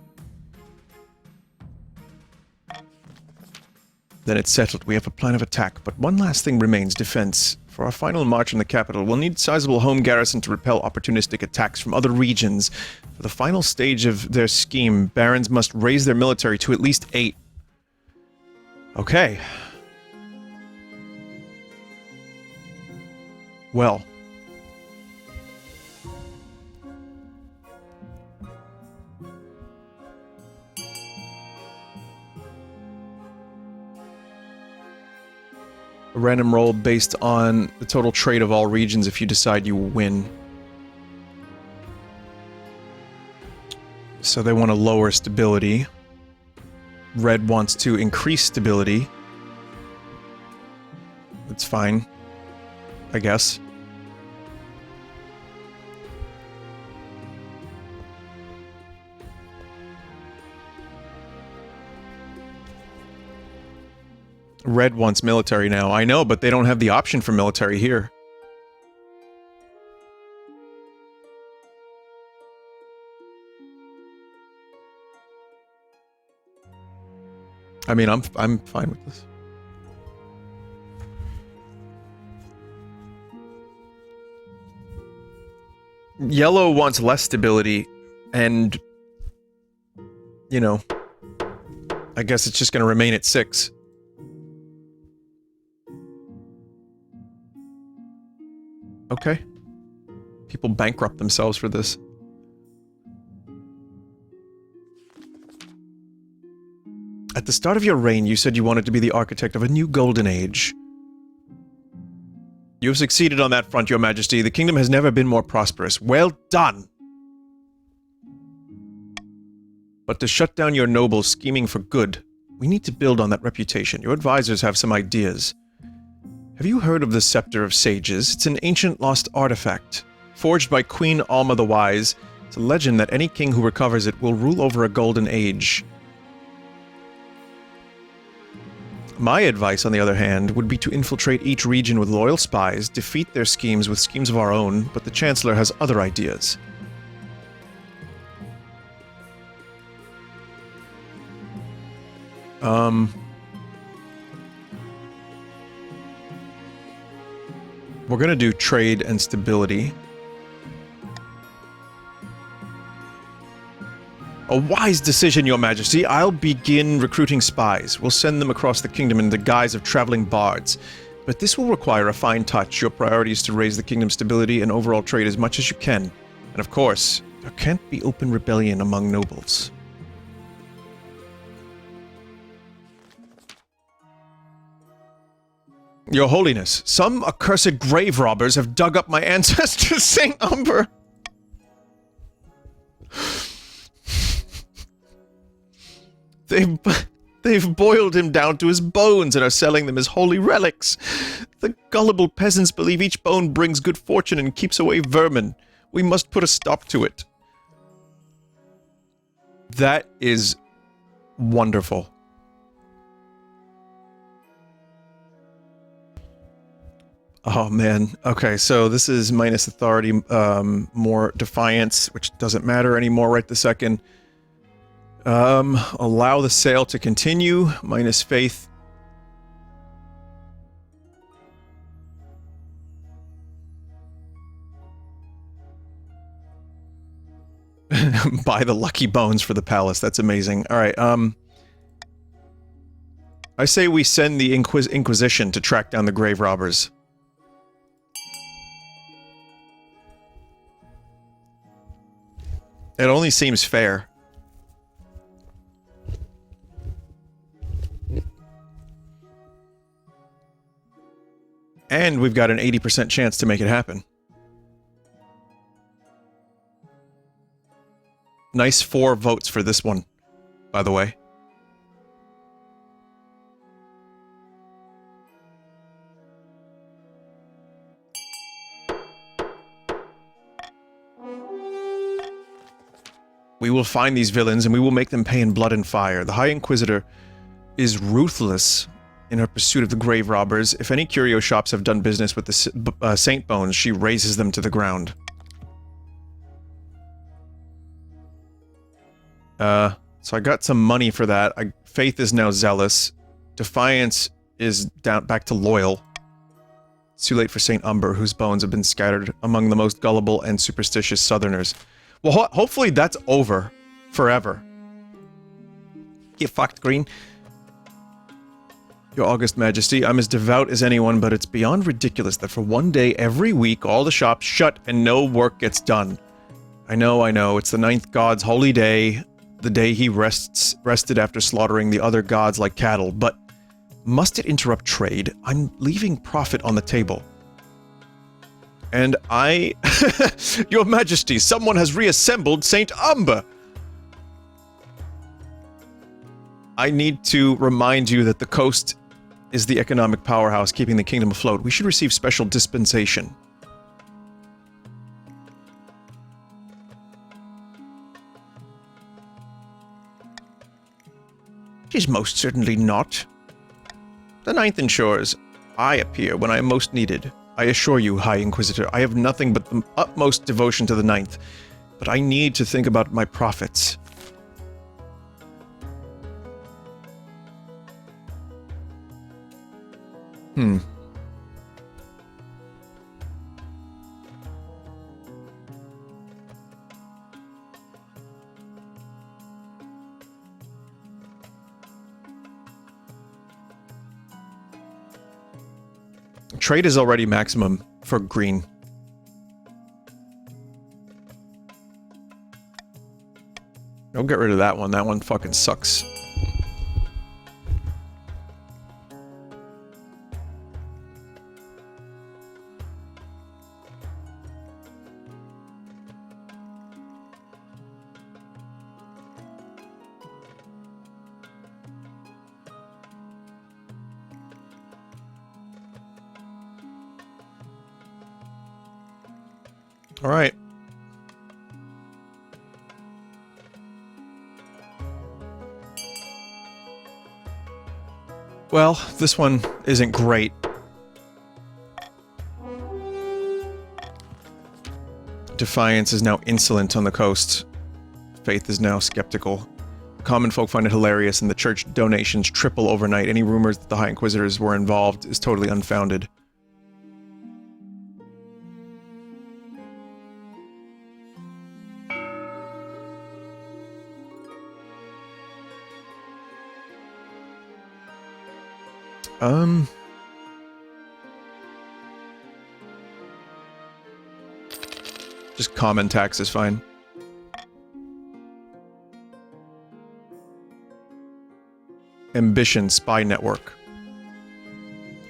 Then it's settled. We have a plan of attack, but one last thing remains. Defense. For For our final march on the capital, we'll need sizable home garrison to repel opportunistic attacks from other regions. For the final stage of their scheme, barons must raise their military to at least 8. Okay. Well. A random roll based on the total trade of all regions if you decide you win. So they want to lower stability. Red wants to increase stability. That's fine, I guess. Red wants military now. I know, but they don't have the option for military here. I mean, I'm fine with this. Yellow wants less stability, and you know, I guess it's just going to remain at 6. Okay. People bankrupt themselves for this. At the start of your reign, you said you wanted to be the architect of a new golden age. You have succeeded on that front, Your Majesty. The kingdom has never been more prosperous. Well done! But to shut down your nobles scheming for good, we need to build on that reputation. Your advisors have some ideas. Have you heard of the Scepter of Sages? It's an ancient lost artifact. Forged by Queen Alma the Wise, it's a legend that any king who recovers it will rule over a golden age. My advice, on the other hand, would be to infiltrate each region with loyal spies, defeat their schemes with schemes of our own, but the Chancellor has other ideas. We're gonna do trade and stability. A wise decision, Your Majesty. I'll begin recruiting spies. We'll send them across the kingdom in the guise of traveling bards. But this will require a fine touch. Your priority is to raise the kingdom's stability and overall trade as much as you can. And of course, there can't be open rebellion among nobles. Your Holiness, some accursed grave robbers have dug up my ancestor, St. Umber. They've boiled him down to his bones and are selling them as holy relics. The gullible peasants believe each bone brings good fortune and keeps away vermin. We must put a stop to it. That is wonderful. Oh man. Okay, so this is minus authority, more defiance, which doesn't matter anymore right this second. Allow the sale to continue, minus faith. Buy the lucky bones for the palace, that's amazing. Alright, I say we send the Inquisition to track down the grave robbers. It only seems fair. And we've got an 80% chance to make it happen. Nice 4 votes for this one, by the way. We will find these villains and we will make them pay in blood and fire. The High Inquisitor is ruthless in her pursuit of the grave robbers. If any curio shops have done business with the Saint Bones, she razes them to the ground. So I got some money for that. Faith is now zealous. Defiance is down back to loyal. It's too late for St. Umber, whose bones have been scattered among the most gullible and superstitious southerners. Well, hopefully that's over. Forever. Get fucked, Green. Your August Majesty, I'm as devout as anyone, but it's beyond ridiculous that for one day every week all the shops shut and no work gets done. I know, it's the 9th god's holy day, the day he rested after slaughtering the other gods like cattle, but must it interrupt trade? I'm leaving profit on the table. And Your Majesty, someone has reassembled St. Umber! I need to remind you that the coast is the economic powerhouse keeping the kingdom afloat. We should receive special dispensation. It is most certainly not. The 9th ensures I appear when I am most needed. I assure you, High Inquisitor, I have nothing but the utmost devotion to the 9th, but I need to think about my profits. Trade is already maximum for green. Don't get rid of that one. That one fucking sucks. All right. Well, this one isn't great. Defiance is now insolent on the coast. Faith is now skeptical. Common folk find it hilarious, and the church donations triple overnight. Any rumors that the High Inquisitors were involved is totally unfounded. Just common tax is fine. Ambition spy network.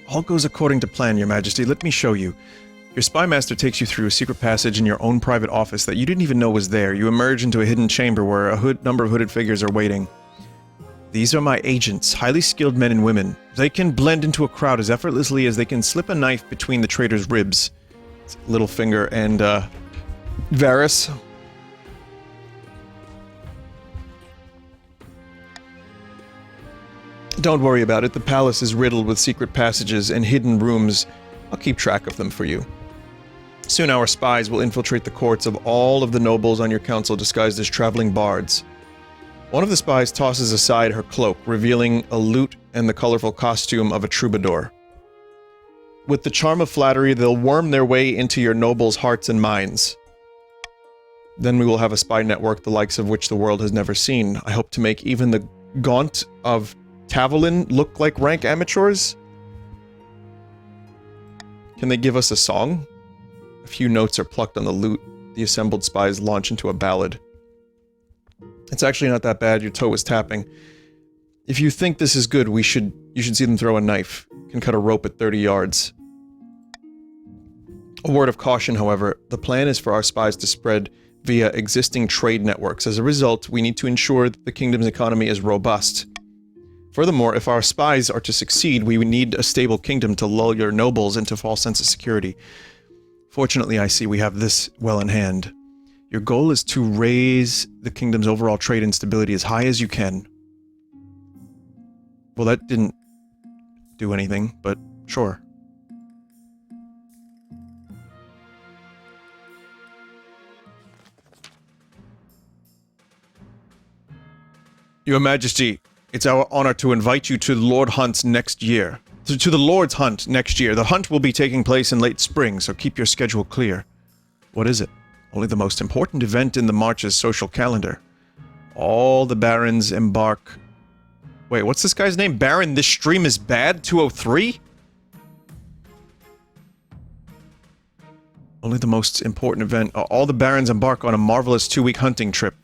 All goes according to plan, Your Majesty. Let me show you. Your spy master takes you through a secret passage in your own private office that you didn't even know was there. You emerge into a hidden chamber where a number of hooded figures are waiting. These are my agents, highly skilled men and women. They can blend into a crowd as effortlessly as they can slip a knife between the traitor's ribs. It's Littlefinger and, Varys. Don't worry about it. The palace is riddled with secret passages and hidden rooms. I'll keep track of them for you. Soon our spies will infiltrate the courts of all of the nobles on your council disguised as traveling bards. One of the spies tosses aside her cloak, revealing a lute and the colorful costume of a troubadour. With the charm of flattery, they'll worm their way into your nobles' hearts and minds. Then we will have a spy network the likes of which the world has never seen. I hope to make even the gaunt of Tavolin look like rank amateurs. Can they give us a song? A few notes are plucked on the lute. The assembled spies launch into a ballad. It's actually not that bad. Your toe is tapping. If you think this is good, you should see them throw a knife. Can cut a rope at 30 yards. A word of caution, however. The plan is for our spies to spread via existing trade networks. As a result, we need to ensure that the kingdom's economy is robust. Furthermore, if our spies are to succeed, we need a stable kingdom to lull your nobles into false sense of security. Fortunately, I see we have this well in hand. Your goal is to raise the kingdom's overall trade and stability as high as you can. Well, that didn't do anything, but sure. Your Majesty, it's our honor to invite you to Lord Hunt's next year. to the Lord's hunt next year. The hunt will be taking place in late spring, so keep your schedule clear. What is it? Only the most important event in the March's social calendar. All the barons embark... Wait, what's this guy's name? Baron, this stream is bad? 203? Only the most important event. All the barons embark on a marvelous 2-week hunting trip.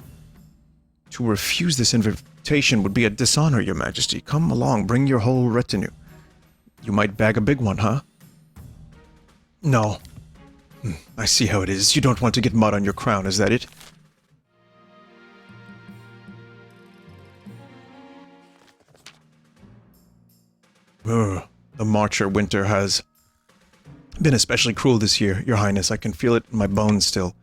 To refuse this invitation would be a dishonor, your majesty. Come along, bring your whole retinue. You might bag a big one, huh? No. I see how it is. You don't want to get mud on your crown, is that it? Ugh, the Marcher winter has been especially cruel this year, your highness. I can feel it in my bones still.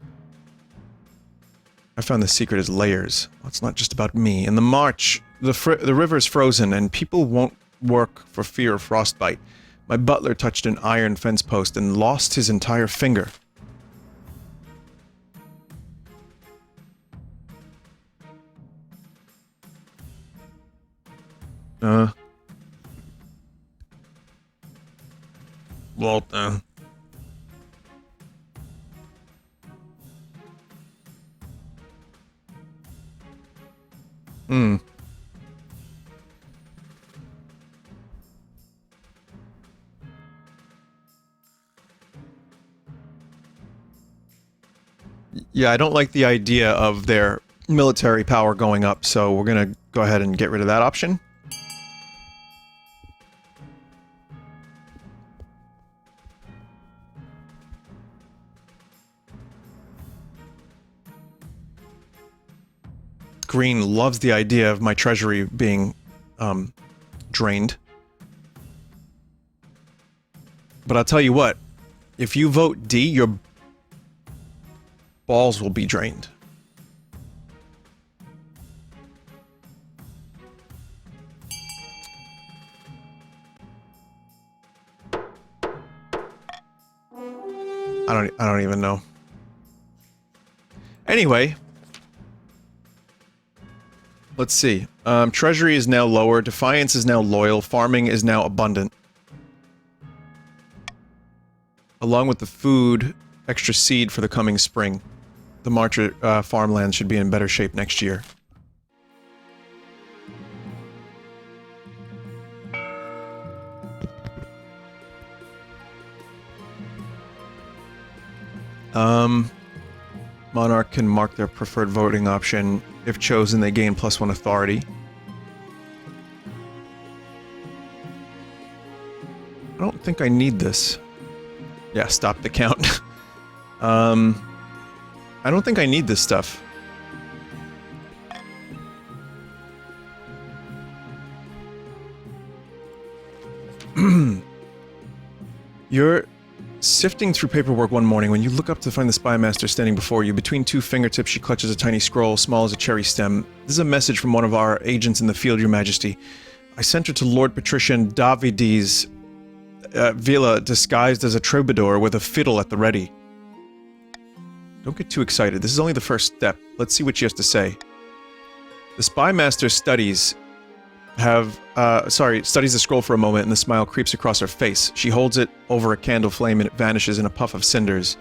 I found the secret is layers. Well, it's not just about me. In the March, the river's frozen and people won't work for fear of frostbite. My butler touched an iron fence post and lost his entire finger. Well, Yeah, I don't like the idea of their military power going up, so we're gonna go ahead and get rid of that option. Green loves the idea of my treasury being, drained. But I'll tell you what, if you vote D, your balls will be drained. I don't even know. Anyway, let's see. Treasury is now lower, Defiance is now loyal, farming is now abundant. Along with the food, extra seed for the coming spring. The Marcher farmland should be in better shape next year. Monarch can mark their preferred voting option. If chosen, they gain +1 authority. I don't think I need this. Yeah, stop the count. I don't think I need this stuff. You're sifting through paperwork one morning when you look up to find the spy master standing before you. Between two fingertips, she clutches a tiny scroll, small as a cherry stem. This is a message from one of our agents in the field, your majesty. I sent her to Lord Patrician Davidi's villa disguised as a troubadour with a fiddle at the ready. Don't get too excited. This is only the first step. Let's see what she has to say. The spy master studies the scroll for a moment and the smile creeps across her face. She holds it over a candle flame and it vanishes in a puff of cinders.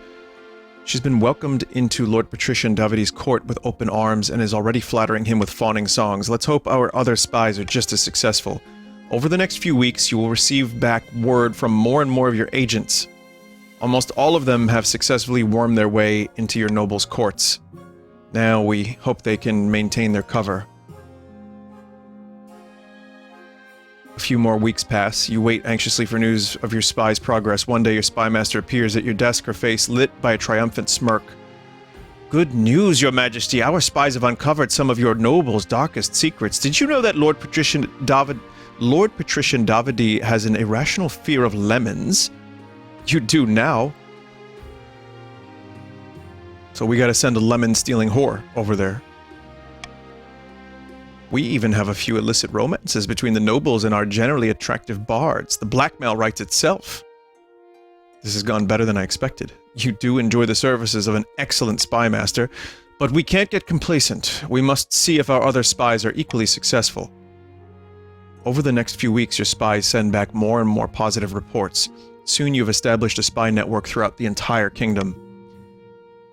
She's been welcomed into Lord Patrician Davidi's court with open arms and is already flattering him with fawning songs. Let's hope our other spies are just as successful. Over the next few weeks, you will receive back word from more and more of your agents. Almost all of them have successfully wormed their way into your nobles' courts. Now we hope they can maintain their cover. A few more weeks pass. You wait anxiously for news of your spy's progress. One day your spy master appears at your desk, her face lit by a triumphant smirk. Good news, your majesty. Our spies have uncovered some of your nobles' darkest secrets. Did you know that Lord Patrician Davidi has an irrational fear of lemons? You do now. So we gotta send a lemon-stealing whore over there. We even have a few illicit romances between the nobles and our generally attractive bards. The blackmail writes itself. This has gone better than I expected. You do enjoy the services of an excellent spy master, but we can't get complacent. We must see if our other spies are equally successful. Over the next few weeks, your spies send back more and more positive reports. Soon you've established a spy network throughout the entire kingdom.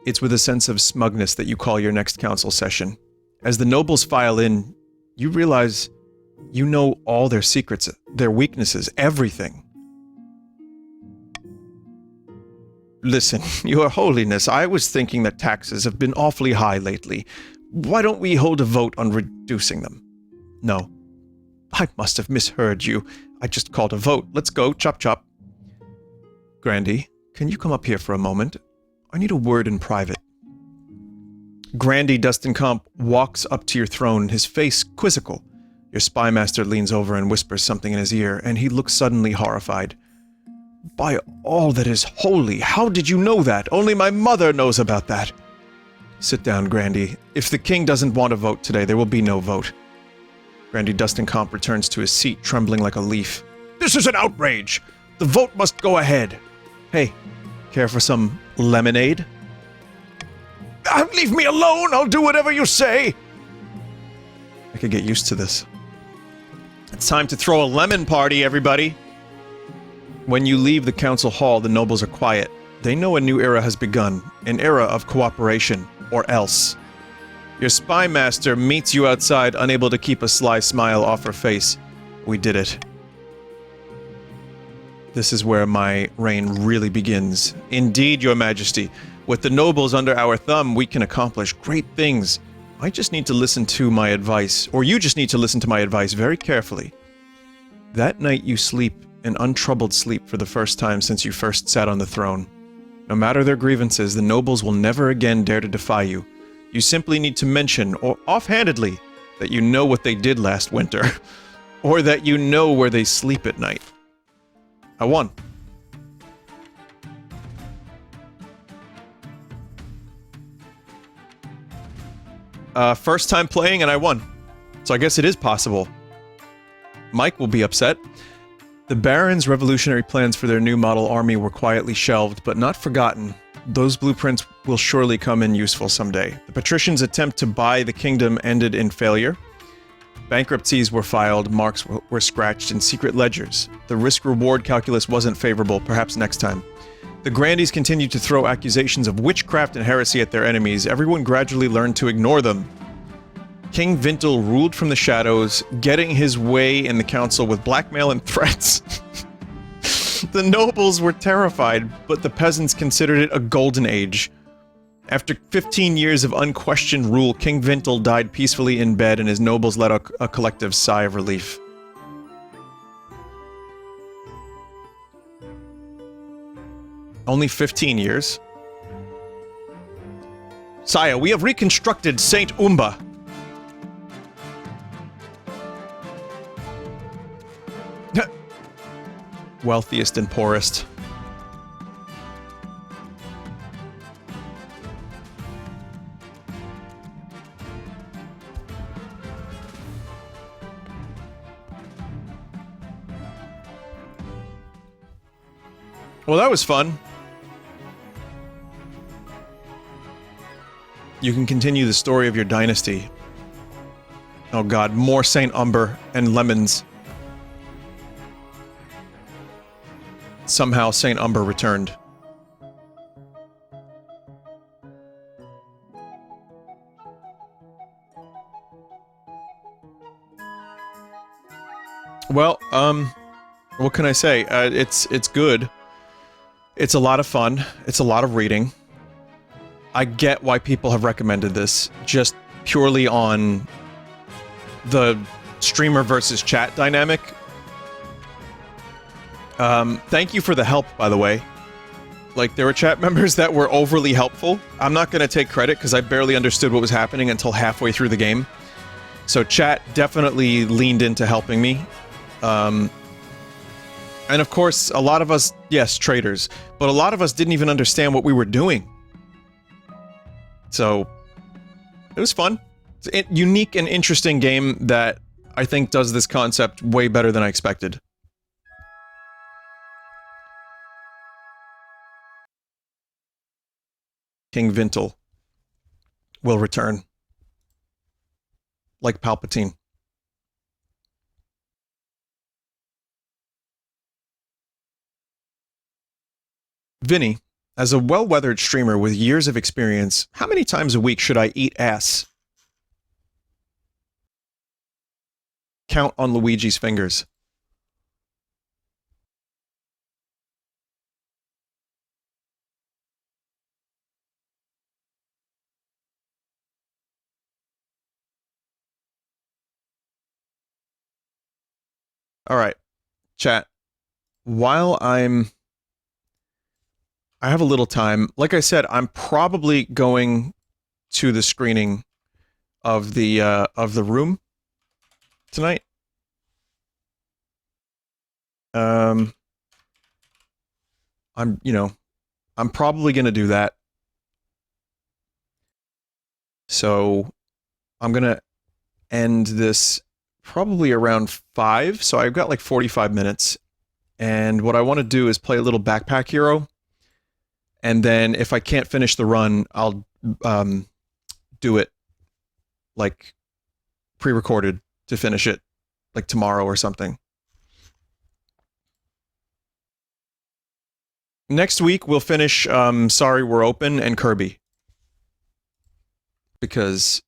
It's with a sense of smugness that you call your next council session. As the nobles file in, you realize you know all their secrets, their weaknesses, everything. Listen, Your Holiness, I was thinking that taxes have been awfully high lately. Why don't we hold a vote on reducing them? No. I must have misheard you. I just called a vote. Let's go, chop chop. Grandy, can you come up here for a moment? I need a word in private. Grandy Dustencomp walks up to your throne, his face quizzical. Your spy master leans over and whispers something in his ear, and he looks suddenly horrified. By all that is holy, how did you know that? Only my mother knows about that. Sit down, Grandy. If the king doesn't want a vote today, there will be no vote. Grandy Dustencomp returns to his seat, trembling like a leaf. This is an outrage! The vote must go ahead! Hey, care for some lemonade? Leave me alone! I'll do whatever you say! I could get used to this. It's time to throw a lemon party, everybody! When you leave the council hall, the nobles are quiet. They know a new era has begun, an era of cooperation, or else. Your spy master meets you outside, unable to keep a sly smile off her face. We did it. This is where my reign really begins. Indeed, Your Majesty. With the nobles under our thumb, we can accomplish great things. I just need to listen to my advice, or you just need to listen to my advice very carefully. That night you sleep an untroubled sleep for the first time since you first sat on the throne. No matter their grievances, the nobles will never again dare to defy you. You simply need to mention, or offhandedly, that you know what they did last winter, or that you know where they sleep at night. I won. First time playing and I won. So I guess it is possible. Mike will be upset. The Barons' revolutionary plans for their new model army were quietly shelved, but not forgotten. Those blueprints will surely come in useful someday. The patricians' attempt to buy the kingdom ended in failure. Bankruptcies were filed, marks were scratched in secret ledgers. The risk-reward calculus wasn't favorable, perhaps next time. The Grandies continued to throw accusations of witchcraft and heresy at their enemies. Everyone gradually learned to ignore them. King Vintel ruled from the shadows, getting his way in the council with blackmail and threats. The nobles were terrified, but the peasants considered it a golden age. After 15 years of unquestioned rule, King Vintel died peacefully in bed and his nobles let out a collective sigh of relief. Only 15 years? Sire, we have reconstructed Saint Umba. Wealthiest and poorest. Well, that was fun. You can continue the story of your dynasty. Oh god, more Saint Umber and lemons. Somehow Saint Umber returned. Well, what can I say? It's good. It's a lot of fun. It's a lot of reading. I get why people have recommended this, just purely on the streamer versus chat dynamic. Thank you for the help, by the way. Like, there were chat members that were overly helpful. I'm not gonna take credit, because I barely understood what was happening until halfway through the game. So chat definitely leaned into helping me. And of course, a lot of us, yes, traders, but a lot of us didn't even understand what we were doing. So, it was fun. It's a unique and interesting game that I think does this concept way better than I expected. King Vintel will return. Like Palpatine. Vinny, as a well-weathered streamer with years of experience, how many times a week should I eat ass? Count on Luigi's fingers. All right, chat. While I have a little time. Like I said, I'm probably going to the screening of the Room tonight. I'm I'm probably gonna do that. So I'm gonna end this probably around 5. So I've got like 45 minutes. And what I want to do is play a little Backpack Hero. And then if I can't finish the run, I'll do it like pre-recorded to finish it like tomorrow or something. Next week we'll finish Sorry We're Open and Kirby. Because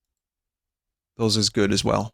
those is good as well.